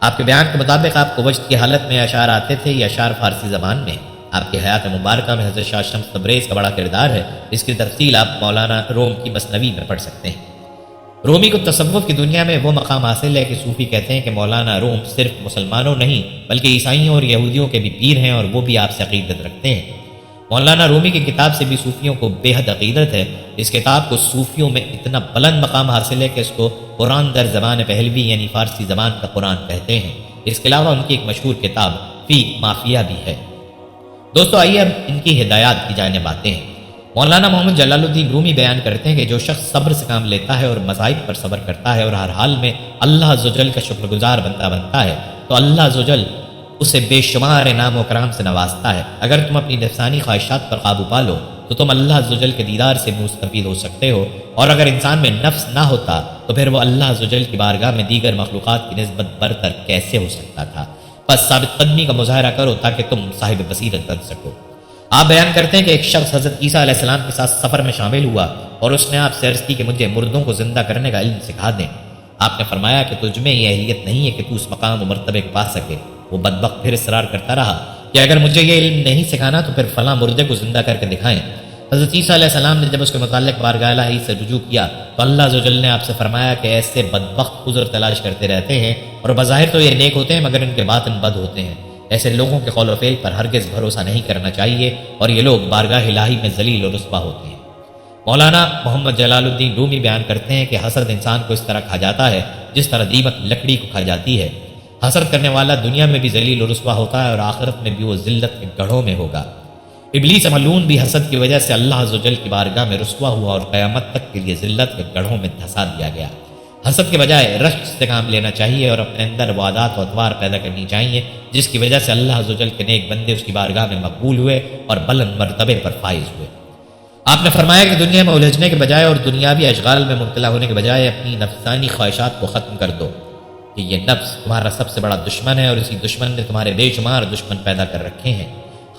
A: آپ کے بیان کے مطابق آپ کو وجد کی حالت میں اشعار آتے تھے، یہ اشعار فارسی زبان میں۔ آپ کی حیات مبارکہ میں حضرت شاہ شمس تبریز کا بڑا کردار ہے، اس کی تفصیل آپ مولانا روم کی مثنوی میں پڑھ سکتے ہیں۔ رومی کو تصوف کی دنیا میں وہ مقام حاصل ہے کہ صوفی کہتے ہیں کہ مولانا روم صرف مسلمانوں نہیں بلکہ عیسائیوں اور یہودیوں کے بھی پیر ہیں اور وہ بھی آپ سے عقیدت رکھتے ہیں۔ مولانا رومی کی کتاب سے بھی صوفیوں کو بے حد عقیدت ہے۔ اس کتاب کو صوفیوں میں اتنا بلند مقام حاصل ہے کہ اس کو قرآن در زبان پہلوی یعنی فارسی زبان کا قرآن کہتے ہیں۔ اس کے علاوہ ان کی ایک مشہور کتاب فی مافیہ بھی ہے۔ دوستو آئیے اب ان کی ہدایات کی جانب آتے ہیں۔ مولانا محمد جلال الدین رومی بیان کرتے ہیں کہ جو شخص صبر سے کام لیتا ہے اور مصائب پر صبر کرتا ہے اور ہر حال میں اللہ عزوجل کا شکر گزار بنتا ہے تو اللہ عزوجل اسے بے شمار انعام و کرام سے نوازتا ہے۔ اگر تم اپنی نفسانی خواہشات پر قابو پا لو تو تم اللہ عزوجل کے دیدار سے مستفید ہو سکتے ہو، اور اگر انسان میں نفس نہ ہوتا تو پھر وہ اللہ عزوجل کی بارگاہ میں دیگر مخلوقات کی نسبت برتر کیسے ہو سکتا تھا؟ بس ثابت قدمی کا مظاہرہ کرو تاکہ تم صاحب بصیرت بن سکو۔ آپ بیان کرتے ہیں کہ ایک شخص حضرت عیسیٰ علیہ السلام کے ساتھ سفر میں شامل ہوا اور اس نے آپ سے عرض کی کہ مجھے مردوں کو زندہ کرنے کا علم سکھا دیں۔ آپ نے فرمایا کہ تجھ میں یہ اہلیت نہیں ہے کہ تو اس مقام و مرتبے کو پا سکے۔ وہ بدبخت پھر اصرار کرتا رہا کہ اگر مجھے یہ علم نہیں سکھانا تو پھر فلاں مردے کو زندہ کر کے دکھائیں۔ حضرت عیسیٰ علیہ السلام نے جب اس کے متعلق بارگاہ الہی سے رجوع کیا تو اللہ عزوجل نے آپ سے فرمایا کہ ایسے بدبخت عذر تلاش کرتے رہتے ہیں اور بظاہر تو یہ نیک ہوتے ہیں مگر ان کے باطن بد ہوتے ہیں۔ ایسے لوگوں کے قول و فعل پر ہرگز بھروسہ نہیں کرنا چاہیے اور یہ لوگ بارگاہ الہی میں ذلیل اور رسوا ہوتے ہیں۔ مولانا محمد جلال الدین رومی بیان کرتے ہیں کہ حسد انسان کو اس طرح کھا جاتا ہے جس طرح دیمک لکڑی کو کھا جاتی ہے۔ حسد کرنے والا دنیا میں بھی ذلیل اور رسوا ہوتا ہے اور آخرت میں بھی وہ ذلت کے گڑھوں میں ہوگا۔ ابلیس ملعون بھی حسد کی وجہ سے اللہ عزوجل کی بارگاہ میں رسوا ہوا اور قیامت تک کے لیے ذلت کے گڑھوں میں دھسا دیا گیا۔ حسد کے بجائے رشک سے کام لینا چاہیے اور اپنے اندر وہ عادات و اطوار پیدا کرنی چاہیے جس کی وجہ سے اللہ عزوجل کے نیک بندے اس کی بارگاہ میں مقبول ہوئے اور بلند مرتبے پر فائز ہوئے۔ آپ نے فرمایا کہ دنیا میں الجھنے کے بجائے اور دنیاوی اشغال میں مبتلا ہونے کے بجائے اپنی نفسانی خواہشات کو ختم کر دو کہ یہ نفس تمہارا سب سے بڑا دشمن ہے اور اسی دشمن نے تمہارے بے شمار دشمن پیدا کر رکھے ہیں۔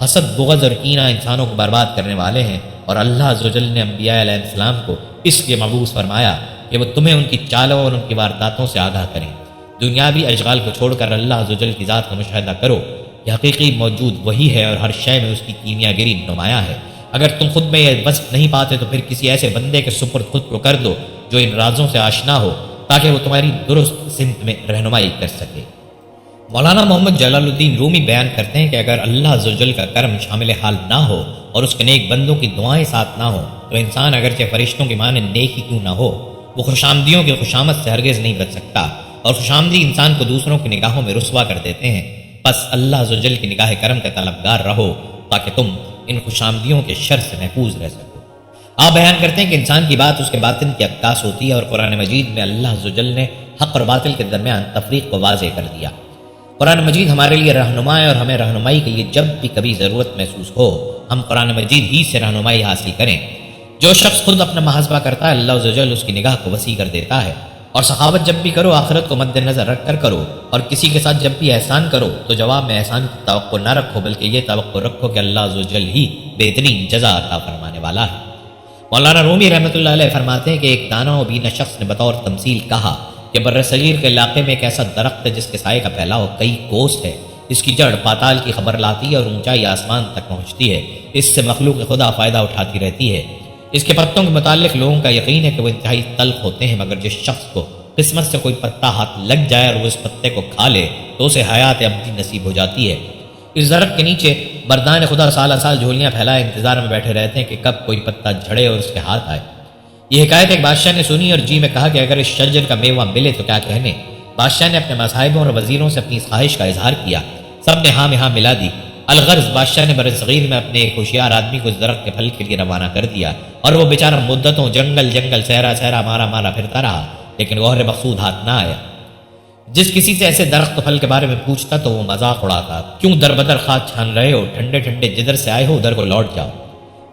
A: حسد، بغض اور کینہ انسانوں کو برباد کرنے والے ہیں اور اللہ عزوجل نے انبیاء علیہ السلام کو اس لیے مبعوث فرمایا کہ وہ تمہیں ان کی چالوں اور ان کی وارداتوں سے آگاہ کریں۔ دنیاوی اشغال کو چھوڑ کر اللہ عزوجل کی ذات کا مشاہدہ کرو کہ حقیقی موجود وہی ہے اور ہر شے میں اس کی کیمیا گری نمایاں ہے۔ اگر تم خود میں یہ وصف نہیں پاتے تو پھر کسی ایسے بندے کے سپرد خود کو کر دو جو ان رازوں سے آشنا ہو تاکہ وہ تمہاری درست سمت میں رہنمائی کر سکے۔ مولانا محمد جلال الدین رومی بیان کرتے ہیں کہ اگر اللہ عز و جل کا کرم شامل حال نہ ہو اور اس کے نیک بندوں کی دعائیں ساتھ نہ ہوں تو انسان اگرچہ فرشتوں کے مانند نیک ہی کیوں نہ ہو، وہ خوشامدیوں کی خوشامد سے ہرگز نہیں بچ سکتا، اور خوشامدی انسان کو دوسروں کی نگاہوں میں رسوا کر دیتے ہیں۔ بس اللہ عز و جل کی نگاہ کرم کا طلبگار رہو تاکہ تم ان خوشامدیوں کے شر سے محفوظ رہ سکو۔ آپ بیان کرتے ہیں کہ انسان کی بات اس کے باطن کی عکاس ہوتی ہے، اور قرآن مجید میں اللہ عز و جل نے حق اور باطل کے درمیان تفریق کو واضح کر دیا۔ قرآن مجید ہمارے لیے رہنما ہے، اور ہمیں رہنمائی کے لیے جب بھی کبھی ضرورت محسوس ہو ہم قرآن مجید ہی سے رہنمائی حاصل کریں۔ جو شخص خود اپنا محاسبہ کرتا ہے اللہ عز و جل اس کی نگاہ کو وسیع کر دیتا ہے، اور سخاوت جب بھی کرو آخرت کو مد نظر رکھ کر کرو، اور کسی کے ساتھ جب بھی احسان کرو تو جواب میں احسان کی توقع نہ رکھو بلکہ یہ توقع رکھو کہ اللہ عز و جل ہی بہترین جزا عطا فرمانے والا ہے۔ مولانا رومی رحمۃ اللہ علیہ فرماتے ہیں کہ ایک دانا و بینا شخص نے بطور تمثیل کہا کہ برصغیر کے علاقے میں ایک ایسا درخت ہے جس کے سائے کا پھیلاؤ کئی کوس ہے، اس کی جڑ پاتال کی خبر لاتی ہے اور اونچائی آسمان تک پہنچتی ہے، اس سے مخلوق خدا فائدہ اٹھاتی رہتی ہے۔ اس کے پتوں کے متعلق لوگوں کا یقین ہے کہ وہ انتہائی تلخ ہوتے ہیں، مگر جس شخص کو قسمت سے کوئی پتا ہاتھ لگ جائے اور وہ اس پتے کو کھا لے تو اسے حیات ابدی نصیب ہو جاتی ہے۔ اس درخت کے نیچے بردان خدا سالہ سال جھولیاں پھیلائے انتظار میں بیٹھے رہتے ہیں کہ کب کوئی پتا جھڑے اور اس کے ہاتھ آئے۔ یہ حکایت ایک بادشاہ نے سنی اور جی میں کہا کہ اگر اس شجر کا میوہ ملے تو کیا کہنے۔ بادشاہ نے اپنے مصاحبوں اور وزیروں سے اپنی اس خواہش کا اظہار کیا، سب نے ہاں میں ہاں ملا دی۔ الغرض بادشاہ نے برصغیر میں اپنے ایک ہوشیار آدمی کو اس درخت کے پھل کے لیے روانہ کر دیا، اور وہ بیچارہ مدتوں جنگل جنگل صحرا صحرا مارا مارا پھرتا رہا، لیکن گوہر مقصود ہاتھ نہ آیا۔ جس کسی سے ایسے درخت پھل کے بارے میں پوچھتا تو وہ مذاق اڑاتا، کیوں در بدر خاک چھان رہے ہو، ٹھنڈے ٹھنڈے جدھر سے آئے ہو ادھر کو لوٹ جاؤ۔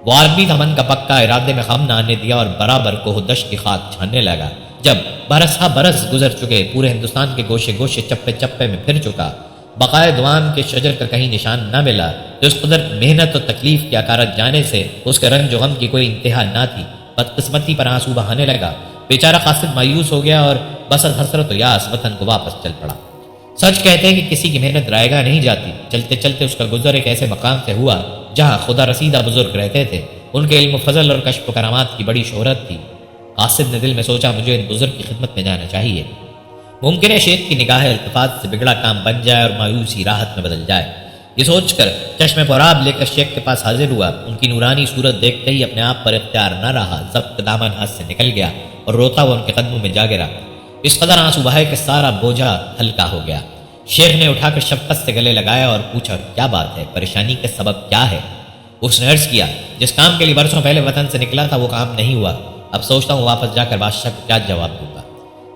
A: وہ آدمی تھا من کا پکا، ارادے میں خم نہ آنے دیا اور برابر کوہ دشت کی خاک چھاننے لگا۔ جب برس ہا برس گزر چکے، پورے ہندوستان کے گوشے گوشے چپے چپے میں پھر چکا، بقائے دوام کے شجر کا کہیں نشان نہ ملا، جو اس قدر محنت و تکلیف کی اکارت جانے سے اس کے رنج و غم کی کوئی انتہا نہ تھی، بدقسمتی پر آنسو بہانے لگا۔ بیچارہ قاصد مایوس ہو گیا اور بسر حسرت و یاس وطن کو واپس چل پڑا۔ سچ کہتے ہیں کہ کسی کی محنت رائے گاہ نہیں جاتی۔ چلتے چلتے اس کا گزر ایک ایسے مقام سے ہوا جہاں خدا رسیدہ بزرگ رہتے تھے، ان کے علم و فضل اور کشف و کرامات کی بڑی شہرت تھی۔ قاصد نے دل میں سوچا مجھے ان بزرگ کی خدمت میں جانا چاہیے، ممکن ہے شیخ کی نگاہ التفات سے بگڑا کام بن جائے اور مایوسی راحت میں بدل جائے۔ یہ سوچ کر چشم پرآب لے کر شیخ کے پاس حاضر ہوا۔ ان کی نورانی صورت دیکھتے ہی اپنے آپ پر اختیار نہ رہا، ضبط دامن ہاتھ سے نکل گیا اور روتا ہوا ان کے قدموں میں جا گرا۔ اس قدر آنسو بہائے کہ سارا بوجھا ہلکا ہو گیا۔ شیخ نے اٹھا کر شفقت سے گلے لگایا اور پوچھا کیا بات ہے، پریشانی کا سبب کیا ہے؟ اس نے عرض کیا جس کام کے لیے برسوں پہلے وطن سے نکلا تھا وہ کام نہیں ہوا، اب سوچتا ہوں واپس جا کر بادشاہ کو کیا جواب دوں گا۔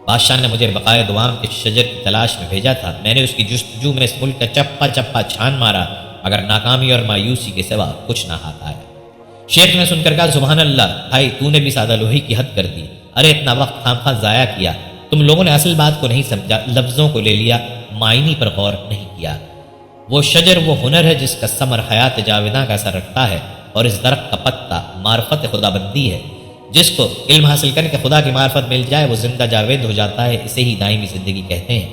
A: بادشاہ نے مجھے بقائے دوام کے شجر کی تلاش میں بھیجا تھا، میں نے اس کی جستجو میں اس ملک کا چپا چپا چھان مارا، مگر ناکامی اور مایوسی کے سوا کچھ نہ ہاتھ آیا۔ شیخ نے سن کر کہا سبحان اللہ بھائی، تو نے بھی سادہ لوہی کی حد کر دی، ارے اتنا وقت خامخواہ ضائع کیا، تم لوگوں نے اصل بات کو نہیں سمجھا، لفظوں کو لے لیا، معنی پر غور نہیں کیا۔ وہ شجر وہ ہنر ہے جس کا ثمر حیات جاویداں کا اثر رکھتا ہے، اور اس درخت کا پتا معرفت خدا بندی ہے۔ جس کو علم حاصل کر کے خدا کی معرفت مل جائے وہ زندہ جاوید ہو جاتا ہے، اسے ہی دائمی زندگی کہتے ہیں۔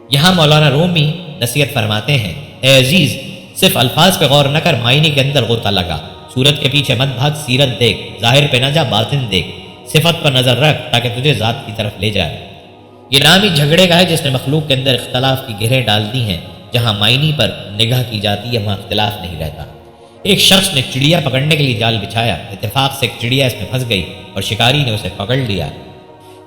A: یہاں مولانا رومی نصیحت فرماتے ہیں اے عزیز، صرف الفاظ پہ غور نہ کر، معنی کے اندر غوطہ لگا، صورت کے پیچھے مت بھاگ، سیرت دیکھ، ظاہر پہ نہ جا باطن دیکھ، صفت پر نظر رکھ تاکہ تجھے ذات کی طرف لے جائے۔ یہ نام ہی جھگڑے کا ہے جس نے مخلوق کے اندر اختلاف کی گرہیں ڈال دی ہیں، جہاں معنی پر نگاہ کی جاتی ہے وہاں اختلاف نہیں رہتا۔ ایک شخص نے چڑیا پکڑنے کے لیے جال بچھایا، اتفاق سے ایک چڑیا اس میں پھنس گئی اور شکاری نے اسے پکڑ لیا۔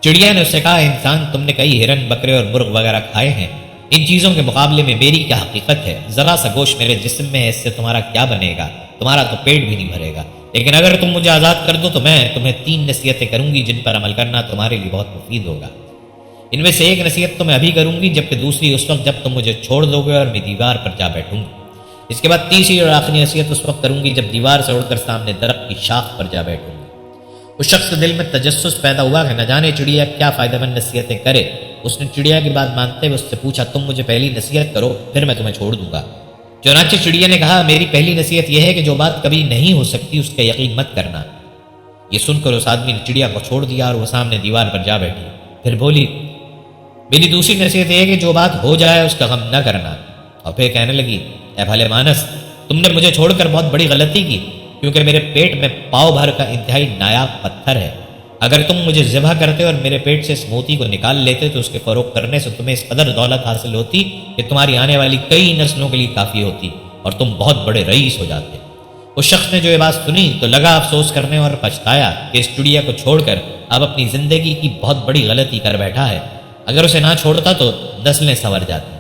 A: چڑیا نے اس سے کہا انسان تم نے کئی ہرن بکرے اور مرغ وغیرہ کھائے ہیں، ان چیزوں کے مقابلے میں میری کیا حقیقت ہے، ذرا سا گوشت میرے جسم میں ہے، اس سے تمہارا کیا بنے گا، تمہارا تو پیٹ بھی نہیں بھرے گا، لیکن اگر تم مجھے آزاد کر دو تو میں تمہیں 3 نصیحتیں کروں گی جن پر عمل کرنا تمہارے لیے بہت مفید ہوگا۔ ان میں سے ایک نصیحت تو میں ابھی کروں گی، جبکہ دوسری اس وقت جب تم مجھے چھوڑ دو گے اور میں دیوار پر جا بیٹھوں گی۔ اس کے بعد تیسری اور آخری نصیحت اس وقت کروں گی جب دیوار سے اڑ کر سامنے درخت کی شاخ پر جا بیٹھوں گی۔ اس شخص کے دل میں تجسس پیدا ہوا کہ نہ جانے چڑیا کیا فائدہ مند نصیحتیں کرے۔ اس نے چڑیا کی بات مانتے ہوئے اس سے پوچھا تم مجھے پہلی نصیحت کرو پھر میں تمہیں چھوڑ دوں گا۔ چنانچہ چڑیا نے کہا میری پہلی نصیحت یہ ہے کہ جو بات کبھی نہیں ہو سکتی اس کا یقین مت کرنا۔ یہ سن کر اس آدمی نے چڑیا کو چھوڑ دیا اور وہ سامنے دیوار پر جا بیٹھی۔ پھر بولی میری دوسری نصیحت یہ ہے کہ جو بات ہو جائے اس کا غم نہ کرنا۔ اور پھر کہنے لگی اے بھلے مانس، تم نے مجھے چھوڑ کر بہت بڑی غلطی کی، کیونکہ میرے پیٹ میں پاؤ بھر کا انتہائی نایاب پتھر ہے، اگر تم مجھے ذبح کرتے اور میرے پیٹ سے اس موتی کو نکال لیتے تو اس کے فروغ کرنے سے تمہیں اس قدر دولت حاصل ہوتی کہ تمہاری آنے والی کئی نسلوں کے لیے کافی ہوتی اور تم بہت بڑے رئیس ہو جاتے۔ اس شخص نے جو یہ بات سنی تو لگا افسوس کرنے اور پچھتایا کہ اس چڑیا کو چھوڑ کر اب اپنی زندگی کی بہت بڑی غلطی کر بیٹھا ہے، اگر اسے نہ چھوڑتا تو نسلیں سنور جاتی۔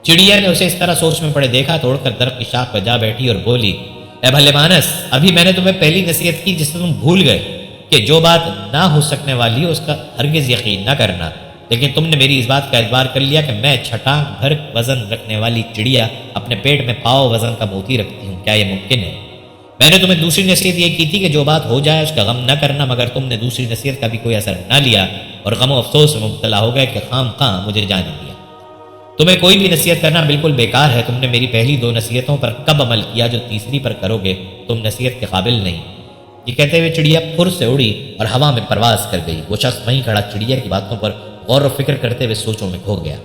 A: چڑیا نے اسے اس طرح سوچ میں پڑے دیکھا تو اڑ کر درخت کی شاخ پر جا بیٹھی اور بولی، اے بھلے مانس، ابھی میں نے تمہیں پہلی نصیحت کی جس میں تم بھول گئے کہ جو بات نہ ہو سکنے والی اس کا ہرگز یقین نہ کرنا، لیکن تم نے میری اس بات کا اعتبار کر لیا کہ میں چھٹانک بھر وزن رکھنے والی چڑیا اپنے پیٹ میں پاؤ وزن کا موتی رکھتی ہوں، کیا یہ ممکن ہے؟ میں نے تمہیں دوسری نصیحت یہ کی تھی کہ جو بات ہو جائے اس کا غم نہ کرنا، مگر تم نے دوسری نصیحت کا بھی کوئی اثر نہ لیا اور غم و افسوس میں مبتلا ہو گئے کہ خام خواہ مجھے جانے دیا۔ تمہیں کوئی بھی نصیحت کرنا بالکل بیکار ہے، تم نے میری پہلی دو نصیحتوں پر کب عمل کیا جو تیسری پر کرو گے؟ تم نصیحت کے قابل نہیں۔ یہ کہتے ہوئے چڑیا پھر سے اڑی اور ہوا میں پرواز کر گئی۔ وہ شخص وہیں کھڑا چڑیا کی باتوں پر غور و فکر کرتے ہوئے سوچوں میں کھو گیا۔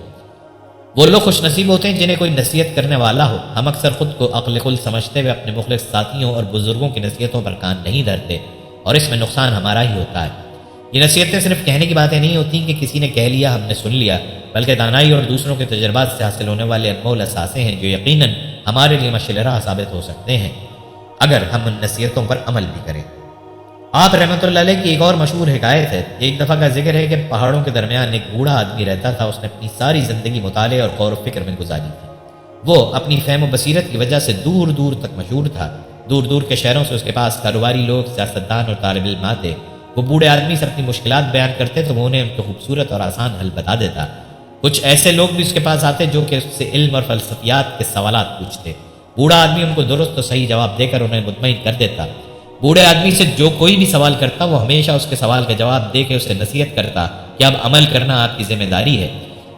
A: وہ لوگ خوش نصیب ہوتے ہیں جنہیں کوئی نصیحت کرنے والا ہو۔ ہم اکثر خود کو عقل کل سمجھتے ہوئے اپنے مخلص ساتھیوں اور بزرگوں کی نصیحتوں پر کان نہیں دھرتے اور اس میں نقصان ہمارا ہی ہوتا ہے۔ یہ نصیحتیں صرف کہنے کی باتیں نہیں ہوتی کہ کسی نے کہہ لیا ہم نے سن لیا، بلکہ دانائی اور دوسروں کے تجربات سے حاصل ہونے والے انمول اثاثے ہیں جو یقیناً ہمارے لیے مشعل راہ ثابت ہو سکتے ہیں اگر ہم ان نصیحتوں پر عمل بھی کریں۔ آپ رحمۃ اللہ علیہ کی ایک اور مشہور حکایت ہے۔ ایک دفعہ کا ذکر ہے کہ پہاڑوں کے درمیان ایک بوڑھا آدمی رہتا تھا، اس نے اپنی ساری زندگی مطالعے اور غور و فکر میں گزاری تھی۔ وہ اپنی فہم و بصیرت کی وجہ سے دور دور تک مشہور تھا۔ دور دور کے شہروں سے اس کے پاس کاروباری لوگ، سیاستدان اور طالب علم آتے۔ وہ بوڑھے آدمی سے اپنی مشکلات بیان کرتے تو وہ انہیں ان کے خوبصورت اور آسان حل بتا دیتا۔ کچھ ایسے لوگ بھی اس کے پاس آتے جو کہ اس سے علم اور فلسفیات کے سوالات پوچھتے۔ بوڑھا آدمی ان کو درست اور صحیح جواب دے کر انہیں مطمئن کر دیتا۔ بوڑھے آدمی سے جو کوئی بھی سوال کرتا وہ ہمیشہ اس کے سوال کا جواب دے کے اسے نصیحت کرتا کہ اب عمل کرنا آپ کی ذمہ داری ہے۔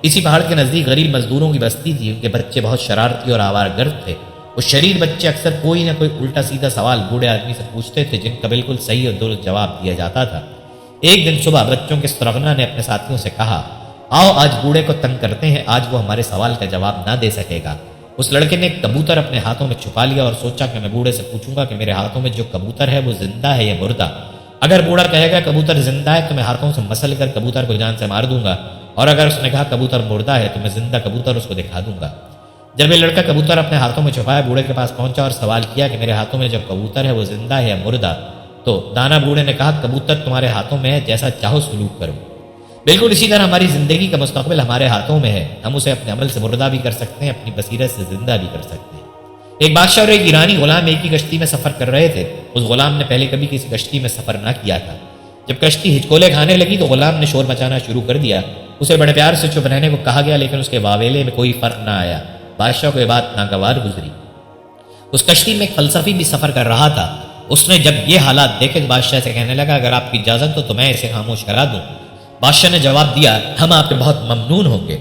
A: اسی پہاڑ کے نزدیک غریب مزدوروں کی بستی تھی، ان کے بچے بہت شرارتی اور آوارہ گرد تھے۔ وہ شریر بچے اکثر کوئی نہ کوئی الٹا سیدھا سوال بوڑھے آدمی سے پوچھتے تھے جن کا بالکل صحیح اور درست جواب دیا جاتا تھا۔ ایک دن صبح بچوں کے سرغنا نے اپنے ساتھیوں سے کہا، آؤ آج بوڑھے کو تنگ کرتے ہیں، آج وہ ہمارے سوال کا جواب نہ دے سکے گا۔ اس لڑکے نے ایک کبوتر اپنے ہاتھوں میں چھپا لیا اور سوچا کہ میں بوڑھے سے پوچھوں گا کہ میرے ہاتھوں میں جو کبوتر ہے وہ زندہ ہے یا مردہ۔ اگر بوڑھا کہے گا کبوتر زندہ ہے تو میں ہاتھوں سے مسل کر کبوتر کو جان سے مار دوں گا، اور اگر اس نے کہا کبوتر مردہ ہے تو میں زندہ کبوتر اس کو دکھا دوں گا۔ جب یہ لڑکا کبوتر اپنے ہاتھوں میں چھپایا بوڑھے کے پاس پہنچا اور سوال کیا کہ میرے ہاتھوں میں جو کبوتر ہے وہ زندہ ہے یا مردہ، تو دانا بوڑھے نے کہا کبوتر تمہارے ہاتھوں میں ہے، جیسا چاہو سلوک کرو۔ بالکل اسی طرح ہماری زندگی کا مستقبل ہمارے ہاتھوں میں ہے، ہم اسے اپنے عمل سے مردہ بھی کر سکتے ہیں، اپنی بصیرت سے زندہ بھی کر سکتے ہیں۔ ایک بادشاہ اور ایک ایرانی غلام ایک ہی کشتی میں سفر کر رہے تھے۔ اس غلام نے پہلے کبھی کسی کشتی میں سفر نہ کیا تھا۔ جب کشتی ہچکولے کھانے لگی تو غلام نے شور مچانا شروع کر دیا۔ اسے بڑے پیار سے چپ رہنے کو کہا گیا لیکن اس کے واویلے میں کوئی فرق نہ آیا۔ بادشاہ کو یہ بات ناگوار گزری۔ اس کشتی میں ایک فلسفی بھی سفر کر رہا تھا۔ اس نے جب یہ حالات دیکھے تو بادشاہ سے کہنے لگا اگر آپ کی اجازت ہو تو میں اسے خاموش کرا دوں۔ بادشاہ نے جواب دیا ہم آپ کے بہت ممنون ہوں گے۔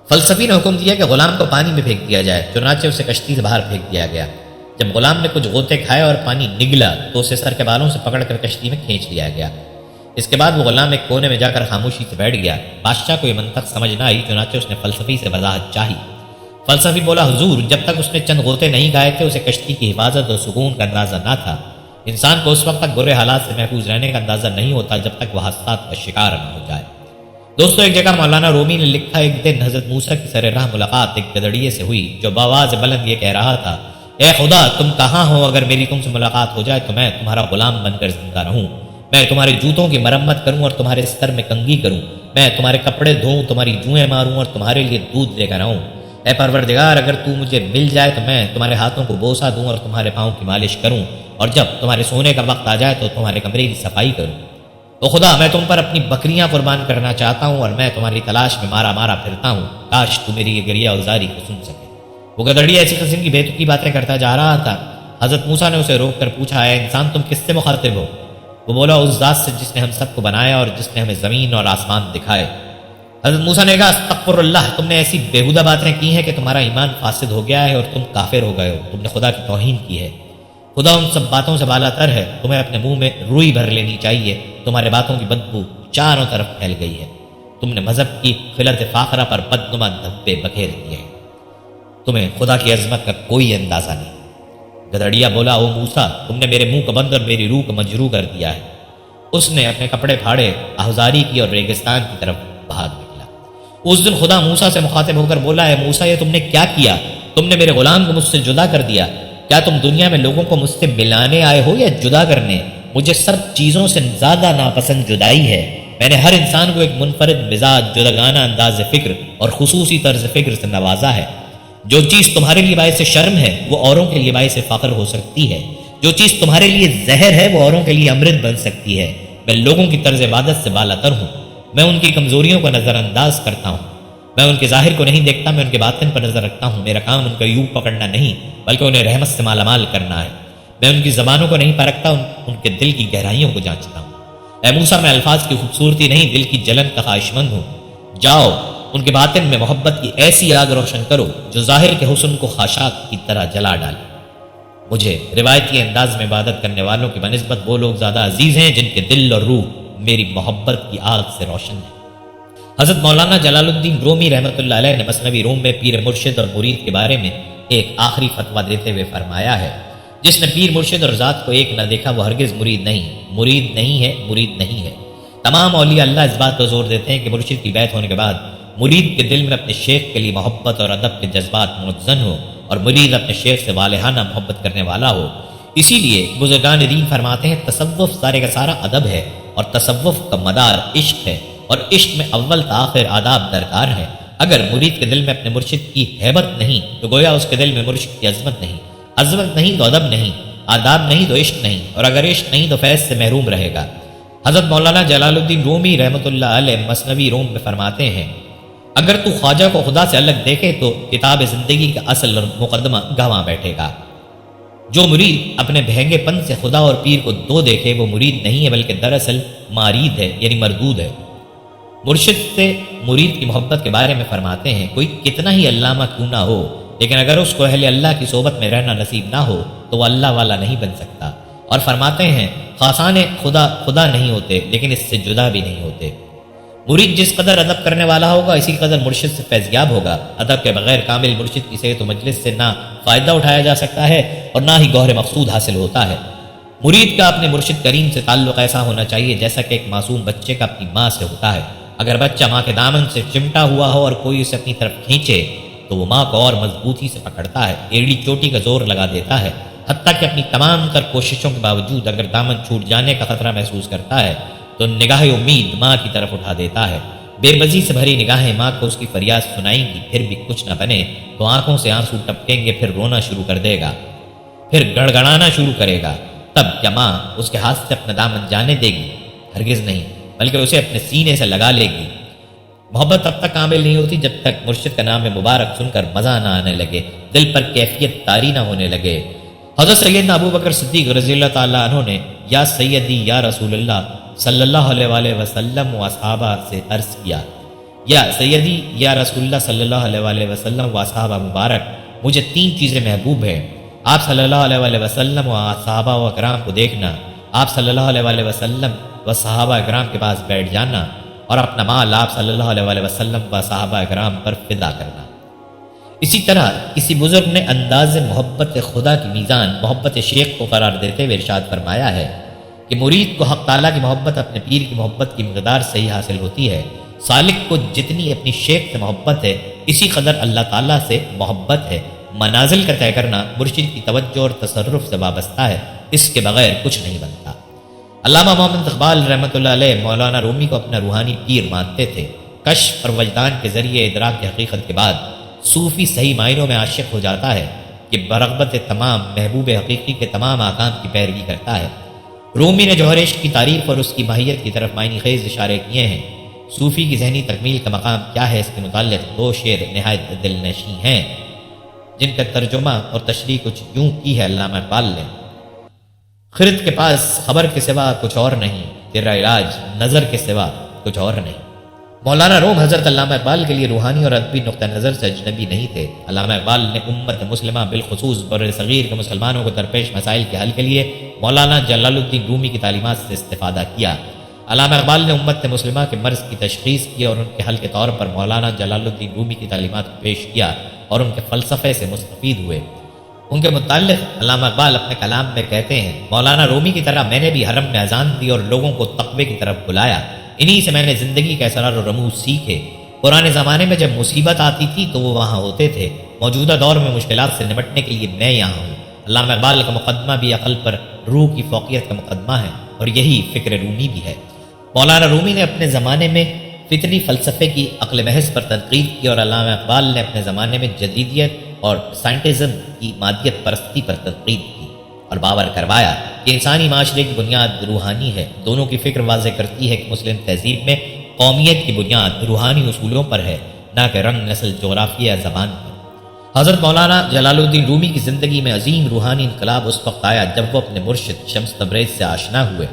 A: فلسفی نے حکم دیا کہ غلام کو پانی میں پھینک دیا جائے، چنانچہ اسے کشتی سے باہر پھینک دیا گیا۔ جب غلام نے کچھ غوطے کھائے اور پانی نگلا تو اسے سر کے بالوں سے پکڑ کر کشتی میں کھینچ لیا گیا۔ اس کے بعد وہ غلام ایک کونے میں جا کر خاموشی سے بیٹھ گیا۔ بادشاہ کو یہ منطق سمجھ نہ آئی، چنانچہ اس نے فلسفی سے وضاحت چاہی۔ فلسفی بولا حضور جب تک اس نے چند غوطے نہیں کھائے تھے اسے کشتی کی حفاظت اور سکون کا اندازہ نہ تھا۔ انسان کو اس وقت تک برے حالات سے محفوظ رہنے کا اندازہ نہیں ہوتا جب تک وہ حادثات کا شکار نہ ہو جائے۔ دوستو ایک جگہ مولانا رومی نے لکھا ایک دن حضرت موسیٰ کی سر راہ ملاقات ایک گدڑیے سے ہوئی جو بآواز بلند یہ کہہ رہا تھا، اے خدا تم کہاں ہو؟ اگر میری تم سے ملاقات ہو جائے تو میں تمہارا غلام بن کر زندہ رہوں، میں تمہارے جوتوں کی مرمت کروں اور تمہارے سر میں کنگھی کروں، میں تمہارے کپڑے دھوؤں، تمہاری جوئیں ماروں اور تمہارے لیے دودھ لے کر آؤں۔ اے پروردگار اگر تو مجھے مل جائے تو میں تمہارے ہاتھوں کو بوسہ دوں اور تمہارے پاؤں کی مالش کروں، اور جب تمہارے سونے کا وقت آ جائے تو تمہارے کمرے کی صفائی کروں۔ او خدا میں تم پر اپنی بکریاں قربان کرنا چاہتا ہوں اور میں تمہاری تلاش میں مارا مارا پھرتا ہوں، کاش تو میری یہ گریہ ازاری کو سن سکے۔ وہ گدڑی ایسی قسم کی بیتوکی باتیں کرتا جا رہا تھا۔ حضرت موسیٰ نے اسے روک کر پوچھا اے انسان تم کس سے مخاطب ہو؟ وہ بولا اس ذات سے جس نے ہم سب کو بنایا اور جس نے ہمیں زمین اور آسمان دکھائے۔ حضرت موسیٰ نے کہا استغفر اللہ تم نے ایسی بےہودہ باتیں کی ہیں کہ تمہارا ایمان فاسد ہو گیا ہے اور تم کافر ہو گئے ہو، تم نے خدا کی توہین کی ہے۔ خدا ان سب باتوں سے بالا تر ہے، تمہیں اپنے منہ میں روئی بھر لینی چاہیے، تمہارے باتوں کی بدبو چاروں طرف پھیل گئی ہے، تم نے مذہب کی خلعت فاخرہ پر بدنما دھبے بکھیر دیے ہیں، تمہیں خدا کی عظمت کا کوئی اندازہ نہیں۔ گدڑیا بولا او موسیٰ تم نے میرے منہ کو بند اور میری روح کو مجروح کر دیا ہے۔ اس نے اپنے کپڑے پھاڑے، آہوزاری کی اور ریگستان کی طرف بھاگ نکلا۔ اس دن خدا موسیٰ سے مخاطب ہو کر بولا، اے موسیٰ، یہ تم نے کیا کیا؟ تم نے میرے غلام کو مجھ سے جدا کر دیا۔ کیا تم دنیا میں لوگوں کو مجھ سے ملانے آئے ہو یا جدا کرنے؟ مجھے سب چیزوں سے زیادہ ناپسند جدائی ہے۔ میں نے ہر انسان کو ایک منفرد مزاج، جداگانہ انداز فکر اور خصوصی طرز فکر سے نوازا ہے۔ جو چیز تمہارے لیے باعث شرم ہے وہ اوروں کے لیے باعث فخر ہو سکتی ہے۔ جو چیز تمہارے لیے زہر ہے وہ اوروں کے لیے امرت بن سکتی ہے۔ میں لوگوں کی طرز عبادت سے بالا تر ہوں۔ میں ان کی کمزوریوں کو نظر انداز کرتا ہوں۔ میں ان کے ظاہر کو نہیں دیکھتا، میں ان کے باطن پر نظر رکھتا ہوں۔ میرا کام ان کا یوں پکڑنا نہیں بلکہ انہیں رحمت سے مالا مال کرنا ہے۔ میں ان کی زبانوں کو نہیں پرکھتا، ان کے دل کی گہرائیوں کو جانچتا ہوں۔ اے موسیٰ، میں الفاظ کی خوبصورتی نہیں دل کی جلن کا خواہش مند ہوں۔ جاؤ ان کے باطن میں محبت کی ایسی آگ روشن کرو جو ظاہر کے حسن کو خاشاک کی طرح جلا ڈالے۔ مجھے روایتی انداز میں عبادت کرنے والوں کی بنسبت وہ لوگ زیادہ عزیز ہیں جن کے دل اور روح میری محبت کی آگ سے روشن ہے۔ حضرت مولانا جلال الدین رومی رحمۃ اللہ علیہ نے مثنوی روم میں پیر مرشد اور مرید کے بارے میں ایک آخری فتویٰ دیتے ہوئے فرمایا ہے، جس نے پیر مرشد اور ذات کو ایک نہ دیکھا وہ ہرگز مرید نہیں ہے، مرید نہیں ہے۔ تمام اولیاء اللہ اس بات پر زور دیتے ہیں کہ مرشد کی بیعت ہونے کے بعد مرید کے دل میں اپنے شیخ کے لیے محبت اور ادب کے جذبات متزن ہو اور مرید اپنے شیخ سے والہانہ محبت کرنے والا ہو۔ اسی لیے بزرگان دین فرماتے ہیں تصوف سارے کا سارا ادب ہے اور تصوف کا مدار عشق ہے، اور عشق میں اول تاخر آداب درکار ہے۔ اگر مرید کے دل میں اپنے مرشد کی ہیبت نہیں تو گویا اس کے دل میں مرشد کی عظمت نہیں تو ادب نہیں، آداب نہیں تو عشق نہیں، اور اگر عشق نہیں تو فیض سے محروم رہے گا۔ حضرت مولانا جلال الدین رومی رحمۃ اللہ علیہ مثنوی روم میں فرماتے ہیں، اگر تو خواجہ کو خدا سے الگ دیکھے تو کتاب زندگی کا اصل اور مقدمہ گنوا بیٹھے گا۔ جو مرید اپنے بھینگے پن سے خدا اور پیر کو دو دیکھے وہ مرید نہیں ہے بلکہ دراصل مارید ہے، یعنی مردود ہے۔ مرشد سے مرید کی محبت کے بارے میں فرماتے ہیں، کوئی کتنا ہی علامہ کیوں نہ ہو لیکن اگر اس کو اہل اللہ کی صحبت میں رہنا نصیب نہ ہو تو وہ اللہ والا نہیں بن سکتا۔ اور فرماتے ہیں، خاصان خدا نہیں ہوتے لیکن اس سے جدا بھی نہیں ہوتے۔ مرید جس قدر ادب کرنے والا ہوگا اسی قدر مرشد سے فیضیاب ہوگا۔ ادب کے بغیر کامل مرشد کی صحت و مجلس سے نہ فائدہ اٹھایا جا سکتا ہے اور نہ ہی گوہر مقصود حاصل ہوتا ہے۔ مرید کا اپنے مرشد کریم سے تعلق ایسا ہونا چاہیے جیسا کہ ایک معصوم بچے کا اپنی ماں سے ہوتا ہے۔ اگر بچہ ماں کے دامن سے چمٹا ہوا ہو اور کوئی اسے اپنی طرف کھینچے تو وہ ماں کو اور مضبوطی سے پکڑتا ہے، ایڑی چوٹی کا زور لگا دیتا ہے، حتیٰ کہ اپنی تمام تر کوششوں کے باوجود اگر دامن چھوٹ جانے کا خطرہ محسوس کرتا ہے تو نگاہ امید ماں کی طرف اٹھا دیتا ہے۔ بے بسی سے بھری نگاہیں ماں کو اس کی فریاد سنائیں گی، پھر بھی کچھ نہ بنے تو آنکھوں سے آنسو ٹپکیں گے، پھر رونا شروع کر دے گا، پھر گڑگڑانا شروع کرے گا۔ تب کیا ماں اس کے ہاتھ سے اپنا دامن جانے دے گی؟ ہرگز نہیں، بلکہ اسے اپنے سینے سے لگا لے گی۔ محبت تب تک کامل نہیں ہوتی جب تک مرشد کا نام مبارک سن کر مزہ نہ آنے لگے، دل پر کیفیت طاری نہ ہونے لگے۔ حضرت سیدنا ابو بکر صدیق رضی اللہ تعالیٰ عنہ نے یا سیدی یا رسول اللہ صلی اللہ علیہ وآلہ وسلم و اصحابہ سے عرض کیا، یا سیدی یا رسول اللہ صلی اللہ علیہ وآلہ وسلم و اصحابہ مبارک، مجھے تین چیزیں محبوب ہیں، آپ صلی اللہ علیہ وآلہ وسلم و صحابہ و اکرام کو دیکھنا، آپ صلی اللہ علیہ وآلہ وسلم و صحابہ اکرام کے پاس بیٹھ جانا، اور اپنا مال آپ صلی اللہ علیہ وآلہ وسلم و صحابہ اکرام پر فدا کرنا۔ اسی طرح کسی بزرگ نے انداز محبت خدا کی میزان محبت شیخ کو قرار دیتے ہوئے ارشاد فرمایا ہے کہ مرید کو حق تعالیٰ کی محبت اپنے پیر کی محبت کی مقدار سے ہی حاصل ہوتی ہے۔ سالک کو جتنی اپنی شیخ سے محبت ہے اسی قدر اللہ تعالیٰ سے محبت ہے۔ منازل کا طے کرنا مرشد کی توجہ اور تصرف سے وابستہ ہے، اس کے بغیر کچھ نہیں بنتا۔ علامہ محمد اقبال رحمۃ اللہ علیہ مولانا رومی کو اپنا روحانی پیر مانتے تھے۔ کشف اور وجدان کے ذریعے ادراک کی حقیقت کے بعد صوفی صحیح معنوں میں عاشق ہو جاتا ہے کہ برغبت تمام محبوب حقیقی کے تمام احکام کی پیروی کرتا ہے۔ رومی نے جوہر عشق کی تعریف اور اس کی ماہیت کی طرف معنی خیز اشارے کیے ہیں۔ صوفی کی ذہنی تکمیل کا مقام کیا ہے، اس کے متعلق دو شعر نہایت دل نشیں ہیں جن کا ترجمہ اور تشریح کچھ یوں کی ہے علامہ اقبال نے: خرد کے پاس خبر کے سوا کچھ اور نہیں، تیرا علاج نظر کے سوا کچھ اور نہیں۔ مولانا روم حضرت علامہ اقبال کے لیے روحانی اور ادبی نقطہ نظر سے اجنبی نہیں تھے۔ علامہ اقبال نے امت مسلمہ بالخصوص بر صغیر کے مسلمانوں کو درپیش مسائل کے حل کے لیے مولانا جلال الدین رومی کی تعلیمات سے استفادہ کیا۔ علامہ اقبال نے امت مسلمہ کے مرض کی تشخیص کی اور ان کے حل کے طور پر مولانا جلال الدین رومی کی تعلیمات کو پیش کیا اور ان کے فلسفے سے مستفید ہوئے۔ ان کے متعلق علامہ اقبال اپنے کلام میں کہتے ہیں، مولانا رومی کی طرح میں نے بھی حرم میں اذان دی اور لوگوں کو تقوی کی طرف بلایا، انہی سے میں نے زندگی کے اسرار و رموز سیکھے۔ پرانے زمانے میں جب مصیبت آتی تھی تو وہ وہاں ہوتے تھے، موجودہ دور میں مشکلات سے نمٹنے کے لیے میں یہاں ہوں۔ علامہ اقبال کا مقدمہ بھی عقل پر روح کی فوقیت کا مقدمہ ہے، اور یہی فکر رومی بھی ہے۔ مولانا رومی نے اپنے زمانے میں فطری فلسفے کی عقل محض پر تنقید کی، اور علامہ اقبال نے اپنے زمانے میں جدیدیت اور سائنٹزم کی مادیت پرستی پر تنقید کی اور باور کروایا کہ انسانی معاشرے کی بنیاد روحانی ہے۔ دونوں کی فکر واضح کرتی ہے کہ مسلم تہذیب میں قومیت کی بنیاد روحانی اصولوں پر ہے، نہ کہ رنگ، نسل، جغرافیہ یا زبان پر۔ حضرت مولانا جلال الدین رومی کی زندگی میں عظیم روحانی انقلاب اس وقت آیا جب وہ اپنے مرشد شمس تبریز سے آشنا ہوئے۔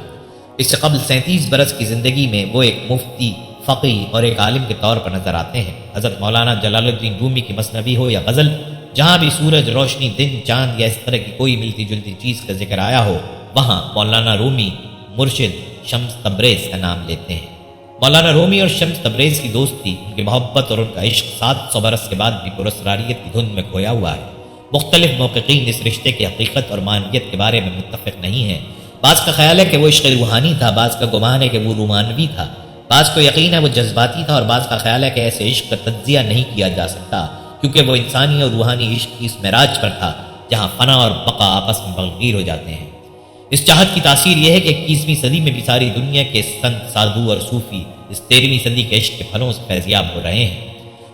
A: اس سے قبل 37 برس کی زندگی میں وہ ایک مفتی، فقیہ اور ایک عالم کے طور پر نظر آتے ہیں۔ حضرت مولانا جلال الدین رومی کی مثنوی ہو یا غزل، جہاں بھی سورج، روشنی، دن، چاند یا اس طرح کی کوئی ملتی جلتی چیز کا ذکر آیا ہو، وہاں مولانا رومی مرشد شمس تبریز کا نام لیتے ہیں۔ مولانا رومی اور شمس تبریز کی دوستی، ان کی محبت اور ان کا عشق 700 برس کے بعد بھی پراسراریت کی دھن میں کھویا ہوا ہے۔ مختلف محققین اس رشتے کی حقیقت اور معنویت کے بارے میں متفق نہیں ہیں۔ بعض کا خیال ہے کہ وہ عشق روحانی تھا، بعض کا گمان ہے کہ وہ رومانوی تھا، بعض کو یقین ہے وہ جذباتی تھا، اور بعض کا خیال ہے کہ ایسے عشق کا تجزیہ نہیں کیا جا سکتا، کیونکہ وہ انسانی اور روحانی عشق کی اس معراج پر تھا جہاں فنا اور بقا آپس میں بغیر ہو جاتے ہیں۔ اس چاہت کی تاثیر یہ ہے کہ 21ویں صدی میں بھی ساری دنیا کے سنت، سادھو اور صوفی اس 13ویں صدی کے عشق کے پھلوں سے فیضیاب ہو رہے ہیں۔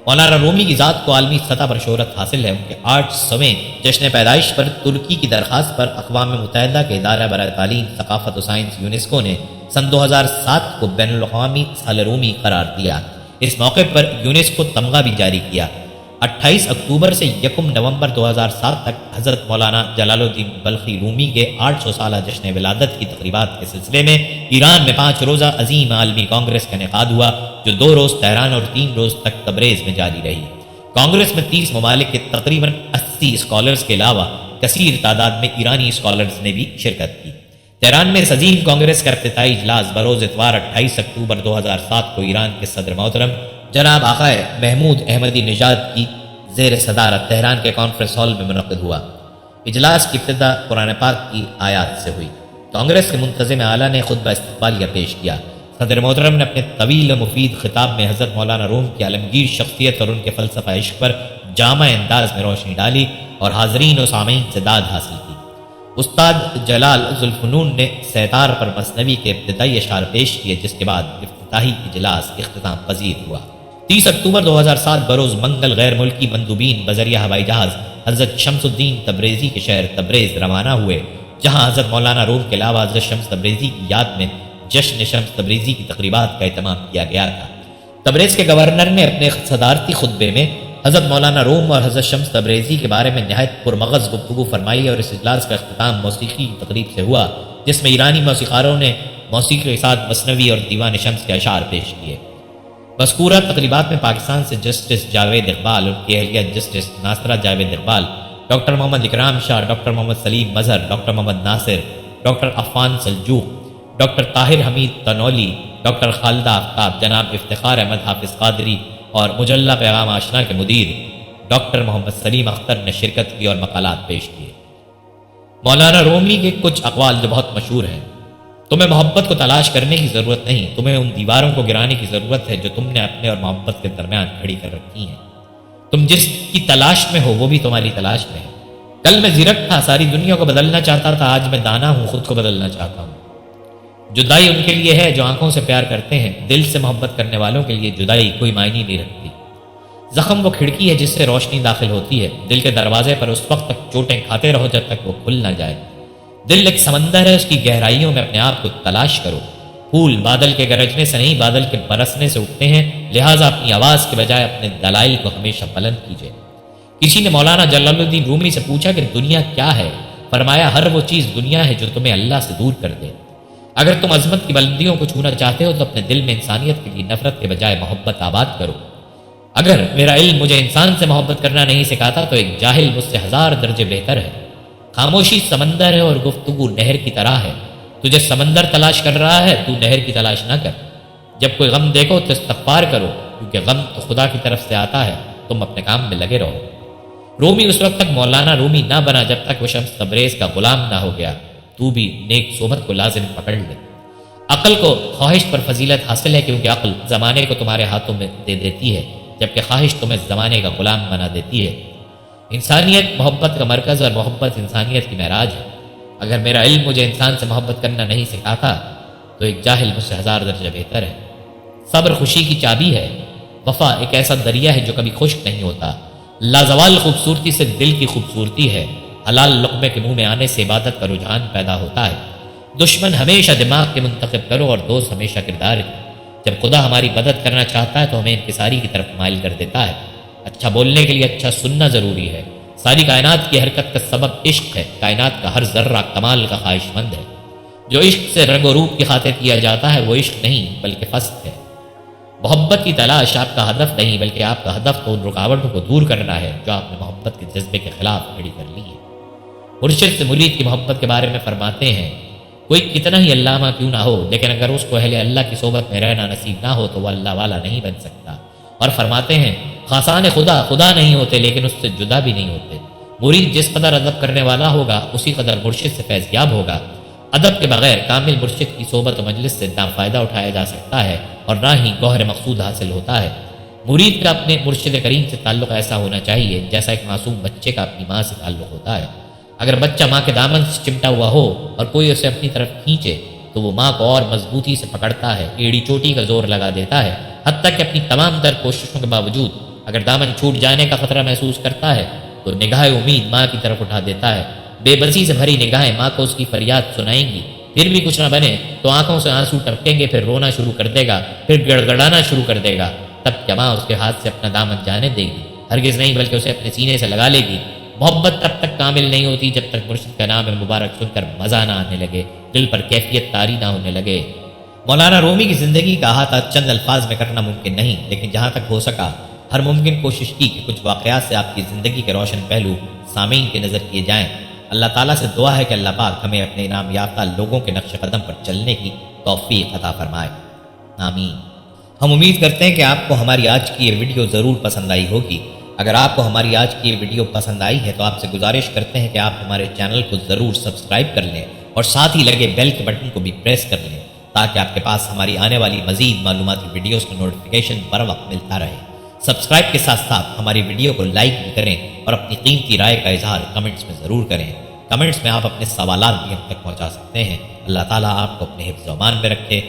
A: مولانا رومی کی ذات کو عالمی سطح پر شہرت حاصل ہے۔ ان کے 800ویں جشن پیدائش پر ترکی کی درخواست پر اقوام متحدہ کے ادارہ برائے تعلیم، ثقافت و سائنس یونیسکو نے سن 2007 کو بین الاقوامی سال رومی قرار دیا۔ اس موقع پر یونیسکو تمغہ بھی جاری کیا۔ 28 اکتوبر سے 1 نومبر 2007 تک حضرت مولانا جلال الدین بلخی رومی کے 800 سالہ جشن ولادت کی تقریبات کے سلسلے میں ایران میں 5 روزہ عظیم عالمی کانگریس کا انعقاد ہوا، جو 2 روز تہران اور 3 روز تک تبریز میں جاری رہی۔ کانگریس میں 30 ممالک کے تقریباً 80 اسکالرز کے علاوہ کثیر تعداد میں ایرانی اسکالرز نے بھی شرکت کی۔ تہران میں اس عظیم کانگریس کا افتتاحی اجلاس بروز اتوار 28 اکتوبر 2007 کو ایران کے صدر محترم جناب آقائے محمود احمدی نژاد کی زیر صدارت تہران کے کانفرنس ہال میں منعقد ہوا۔ اجلاس کی ابتدا قرآن پاک کی آیات سے ہوئی۔ کانگریس کے منتظم اعلیٰ نے خطبہ استقبالیہ پیش کیا۔ صدر محترم نے اپنے طویل و مفید خطاب میں حضرت مولانا روم کی عالمگیر شخصیت اور ان کے فلسفہ عشق پر جامع انداز میں روشنی ڈالی اور حاضرین و سامعین سے داد حاصل کی۔ استاد جلال ذوالفنون نے ستار پر مثنوی کے ابتدائی اشعار پیش کیے، جس کے بعد افتتاحی اجلاس اختتام پذیر ہوا۔ 30 اکتوبر 2007 بروز منگل غیر ملکی مندوبین بذریعہ ہوائی جہاز حضرت شمس الدین تبریزی کے شہر تبریز روانہ ہوئے، جہاں حضرت مولانا روم کے علاوہ حضرت شمس تبریزی کی یاد میں جشن شمس تبریزی کی تقریبات کا اہتمام کیا گیا تھا۔ تبریز کے گورنر نے اپنے صدارتی خطبے میں حضرت مولانا روم اور حضرت شمس تبریزی کے بارے میں نہایت پرمغز گفتگو فرمائی، اور اس اجلاس کا اختتام موسیقی کی تقریب سے ہوا، جس میں ایرانی موسیقاروں نے موسیقی کے ساتھ مثنوی اور دیوان شمس کے اشعار پیش کیے۔ مذکورہ تقریبات میں پاکستان سے جسٹس جاوید اقبال، ان کی اہلیہ justice Nasira Javid Iqbal, doctor Muhammad Ikram Shah, doctor Muhammad Saleem Mazhar, doctor Muhammad Nasir, doctor Affan Saljooq, doctor Tahir Hameed Tanoli, doctor Khalida Aftab, جناب افتخار احمد حافظ قادری اور مجلہ پیغام آشنا کے مدیر ڈاکٹر محمد سلیم اختر نے شرکت کی اور مقالات پیش کیے۔ مولانا رومی کے کچھ اقوال جو بہت مشہور ہیں: تمہیں محبت کو تلاش کرنے کی ضرورت نہیں، تمہیں ان دیواروں کو گرانے کی ضرورت ہے جو تم نے اپنے اور محبت کے درمیان کھڑی کر رکھی ہیں۔ تم جس کی تلاش میں ہو وہ بھی تمہاری تلاش میں ہے۔ کل میں زیرک تھا، ساری دنیا کو بدلنا چاہتا تھا، آج میں دانا ہوں، خود کو بدلنا چاہتا ہوں۔ جدائی ان کے لیے ہے جو آنکھوں سے پیار کرتے ہیں، دل سے محبت کرنے والوں کے لیے جدائی کوئی معنی نہیں رکھتی۔ زخم وہ کھڑکی ہے جس سے روشنی داخل ہوتی ہے، دل کے دروازے پر اس وقت تک چوٹیں کھاتے رہو جب تک وہ کھل نہ جائے۔ دل ایک سمندر ہے، اس کی گہرائیوں میں اپنے آپ کو تلاش کرو۔ پھول بادل کے گرجنے سے نہیں، بادل کے برسنے سے اٹھتے ہیں، لہٰذا اپنی آواز کے بجائے اپنے دلائل کو ہمیشہ بلند کیجیے۔ کسی نے مولانا جلال الدین رومی سے پوچھا کہ دنیا کیا ہے؟ فرمایا، ہر وہ چیز دنیا ہے جو تمہیں اللہ سے دور کر دے۔ اگر تم عظمت کی بلندیوں کو چھونا چاہتے ہو تو اپنے دل میں انسانیت کے لیے نفرت کے بجائے محبت آباد کرو۔ اگر میرا علم مجھے انسان سے محبت کرنا نہیں سکھاتا تو ایک جاہل مجھ سے 1000 درجے بہتر ہے۔ خاموشی سمندر ہے اور گفتگو نہر کی طرح ہے۔ تجھے سمندر تلاش کر رہا ہے، تو نہر کی تلاش نہ کر۔ جب کوئی غم دیکھو تو استغفار کرو، کیونکہ غم تو خدا کی طرف سے آتا ہے، تم اپنے کام میں لگے رہو۔ رومی اس وقت تک مولانا رومی نہ بنا جب تک وہ شمس تبریز کا غلام نہ ہو گیا۔ تو بھی نیک صحبت کو لازم پکڑ لے۔ عقل کو خواہش پر فضیلت حاصل ہے، کیونکہ عقل زمانے کو تمہارے ہاتھوں میں دے دیتی ہے، جبکہ خواہش تمہیں زمانے کا غلام بنا دیتی ہے۔ انسانیت محبت کا مرکز اور محبت انسانیت کی معراج ہے۔ اگر میرا علم مجھے انسان سے محبت کرنا نہیں سکھاتا تو ایک جاہل مجھ سے 1000 درجہ بہتر ہے۔ صبر خوشی کی چابی ہے۔ وفا ایک ایسا دریا ہے جو کبھی خشک نہیں ہوتا۔ لازوال خوبصورتی سے دل کی خوبصورتی ہے۔ حلال لقمے کے منہ میں آنے سے عبادت کا رجحان پیدا ہوتا ہے۔ دشمن ہمیشہ دماغ کے منتخب کرو اور دوست ہمیشہ کردار کی۔ جب خدا ہماری مدد کرنا چاہتا ہے تو ہمیں انکساری کی طرف مائل کر دیتا ہے۔ اچھا بولنے کے لیے اچھا سننا ضروری ہے۔ ساری کائنات کی حرکت کا سبب عشق ہے۔ کائنات کا ہر ذرہ کمال کا خواہش مند ہے۔ جو عشق سے رنگ و روپ کی خاطر کیا جاتا ہے وہ عشق نہیں بلکہ فسق ہے۔ محبت کی تلاش آپ کا ہدف نہیں بلکہ آپ کا ہدف تو ان رکاوٹوں کو دور کرنا ہے جو آپ نے محبت کے جذبے کے خلاف کھڑی کر لی ہے۔ مرشد سے مرید کی محبت کے بارے میں فرماتے ہیں، کوئی کتنا ہی علامہ کیوں نہ ہو لیکن اگر اس کو اہل اللہ کی صحبت میں رہنا نصیب نہ ہو تو وہ اللہ والا نہیں بن سکتا۔ اور فرماتے ہیں، خاصان خدا نہیں ہوتے لیکن اس سے جدا بھی نہیں ہوتے۔ مرید جس قدر ادب کرنے والا ہوگا اسی قدر مرشد سے فیض یاب ہوگا۔ ادب کے بغیر کامل مرشد کی صحبت و مجلس سے نہ فائدہ اٹھایا جا سکتا ہے اور نہ ہی گوہر مقصود حاصل ہوتا ہے۔ مرید کا اپنے مرشد کریم سے تعلق ایسا ہونا چاہیے جیسا ایک معصوم بچے کا اپنی ماں سے تعلق ہوتا ہے۔ اگر بچہ ماں کے دامن سے چمٹا ہوا ہو اور کوئی اسے اپنی طرف کھینچے تو وہ ماں کو اور مضبوطی سے پکڑتا ہے، ایڑی چوٹی کا زور لگا دیتا ہے، حتیٰ کہ اپنی تمام تر کوششوں کے باوجود اگر دامن چھوٹ جانے کا خطرہ محسوس کرتا ہے تو نگاہ امید ماں کی طرف اٹھا دیتا ہے۔ بے بسی سے بھری نگاہیں ماں کو اس کی فریاد سنائیں گی، پھر بھی کچھ نہ بنے تو آنکھوں سے آنسو ٹپکیں گے، پھر رونا شروع کر دے گا، پھر گڑگڑانا شروع کر دے گا۔ تب کیا ماں اس کے ہاتھ سے اپنا دامن جانے دے گی؟ ہرگز نہیں، بلکہ اسے اپنے سینے سے لگا لے گی۔ محبت تب تک کامل نہیں ہوتی جب تک مرشد کا نام مبارک سن کر مزہ نہ آنے لگے، دل پر کیفیت طاری نہ ہونے لگے۔ مولانا رومی کی زندگی کا احاطہ چند الفاظ میں کرنا ممکن نہیں، لیکن جہاں تک ہو سکا ہر ممکن کوشش کی کہ کچھ واقعات سے آپ کی زندگی کے روشن پہلو سامعین کی نظر کیے جائیں۔ اللہ تعالیٰ سے دعا ہے کہ اللہ پاک ہمیں اپنے انعام یافتہ لوگوں کے نقش قدم پر چلنے کی توفیق عطا فرمائے، آمین۔ ہم امید کرتے ہیں کہ آپ کو ہماری آج کی یہ ویڈیو ضرور پسند آئی ہوگی۔ اگر آپ کو ہماری آج کی یہ ویڈیو پسند آئی ہے تو آپ سے گزارش کرتے ہیں کہ آپ ہمارے چینل کو ضرور سبسکرائب کر لیں اور ساتھ ہی لگے بیل کے بٹن کو بھی پریس کر لیں تاکہ آپ کے پاس ہماری آنے والی مزید معلوماتی ویڈیوز کا نوٹیفیکیشن بر وقت ملتا رہے۔ سبسکرائب کے ساتھ ساتھ ہماری ویڈیو کو لائک بھی کریں اور اپنی قیمتی رائے کا اظہار کمنٹس میں ضرور کریں۔ کمنٹس میں آپ اپنے سوالات بھی ہم تک پہنچا سکتے ہیں۔ اللہ تعالیٰ آپ کو اپنے حفظ و امان میں رکھے۔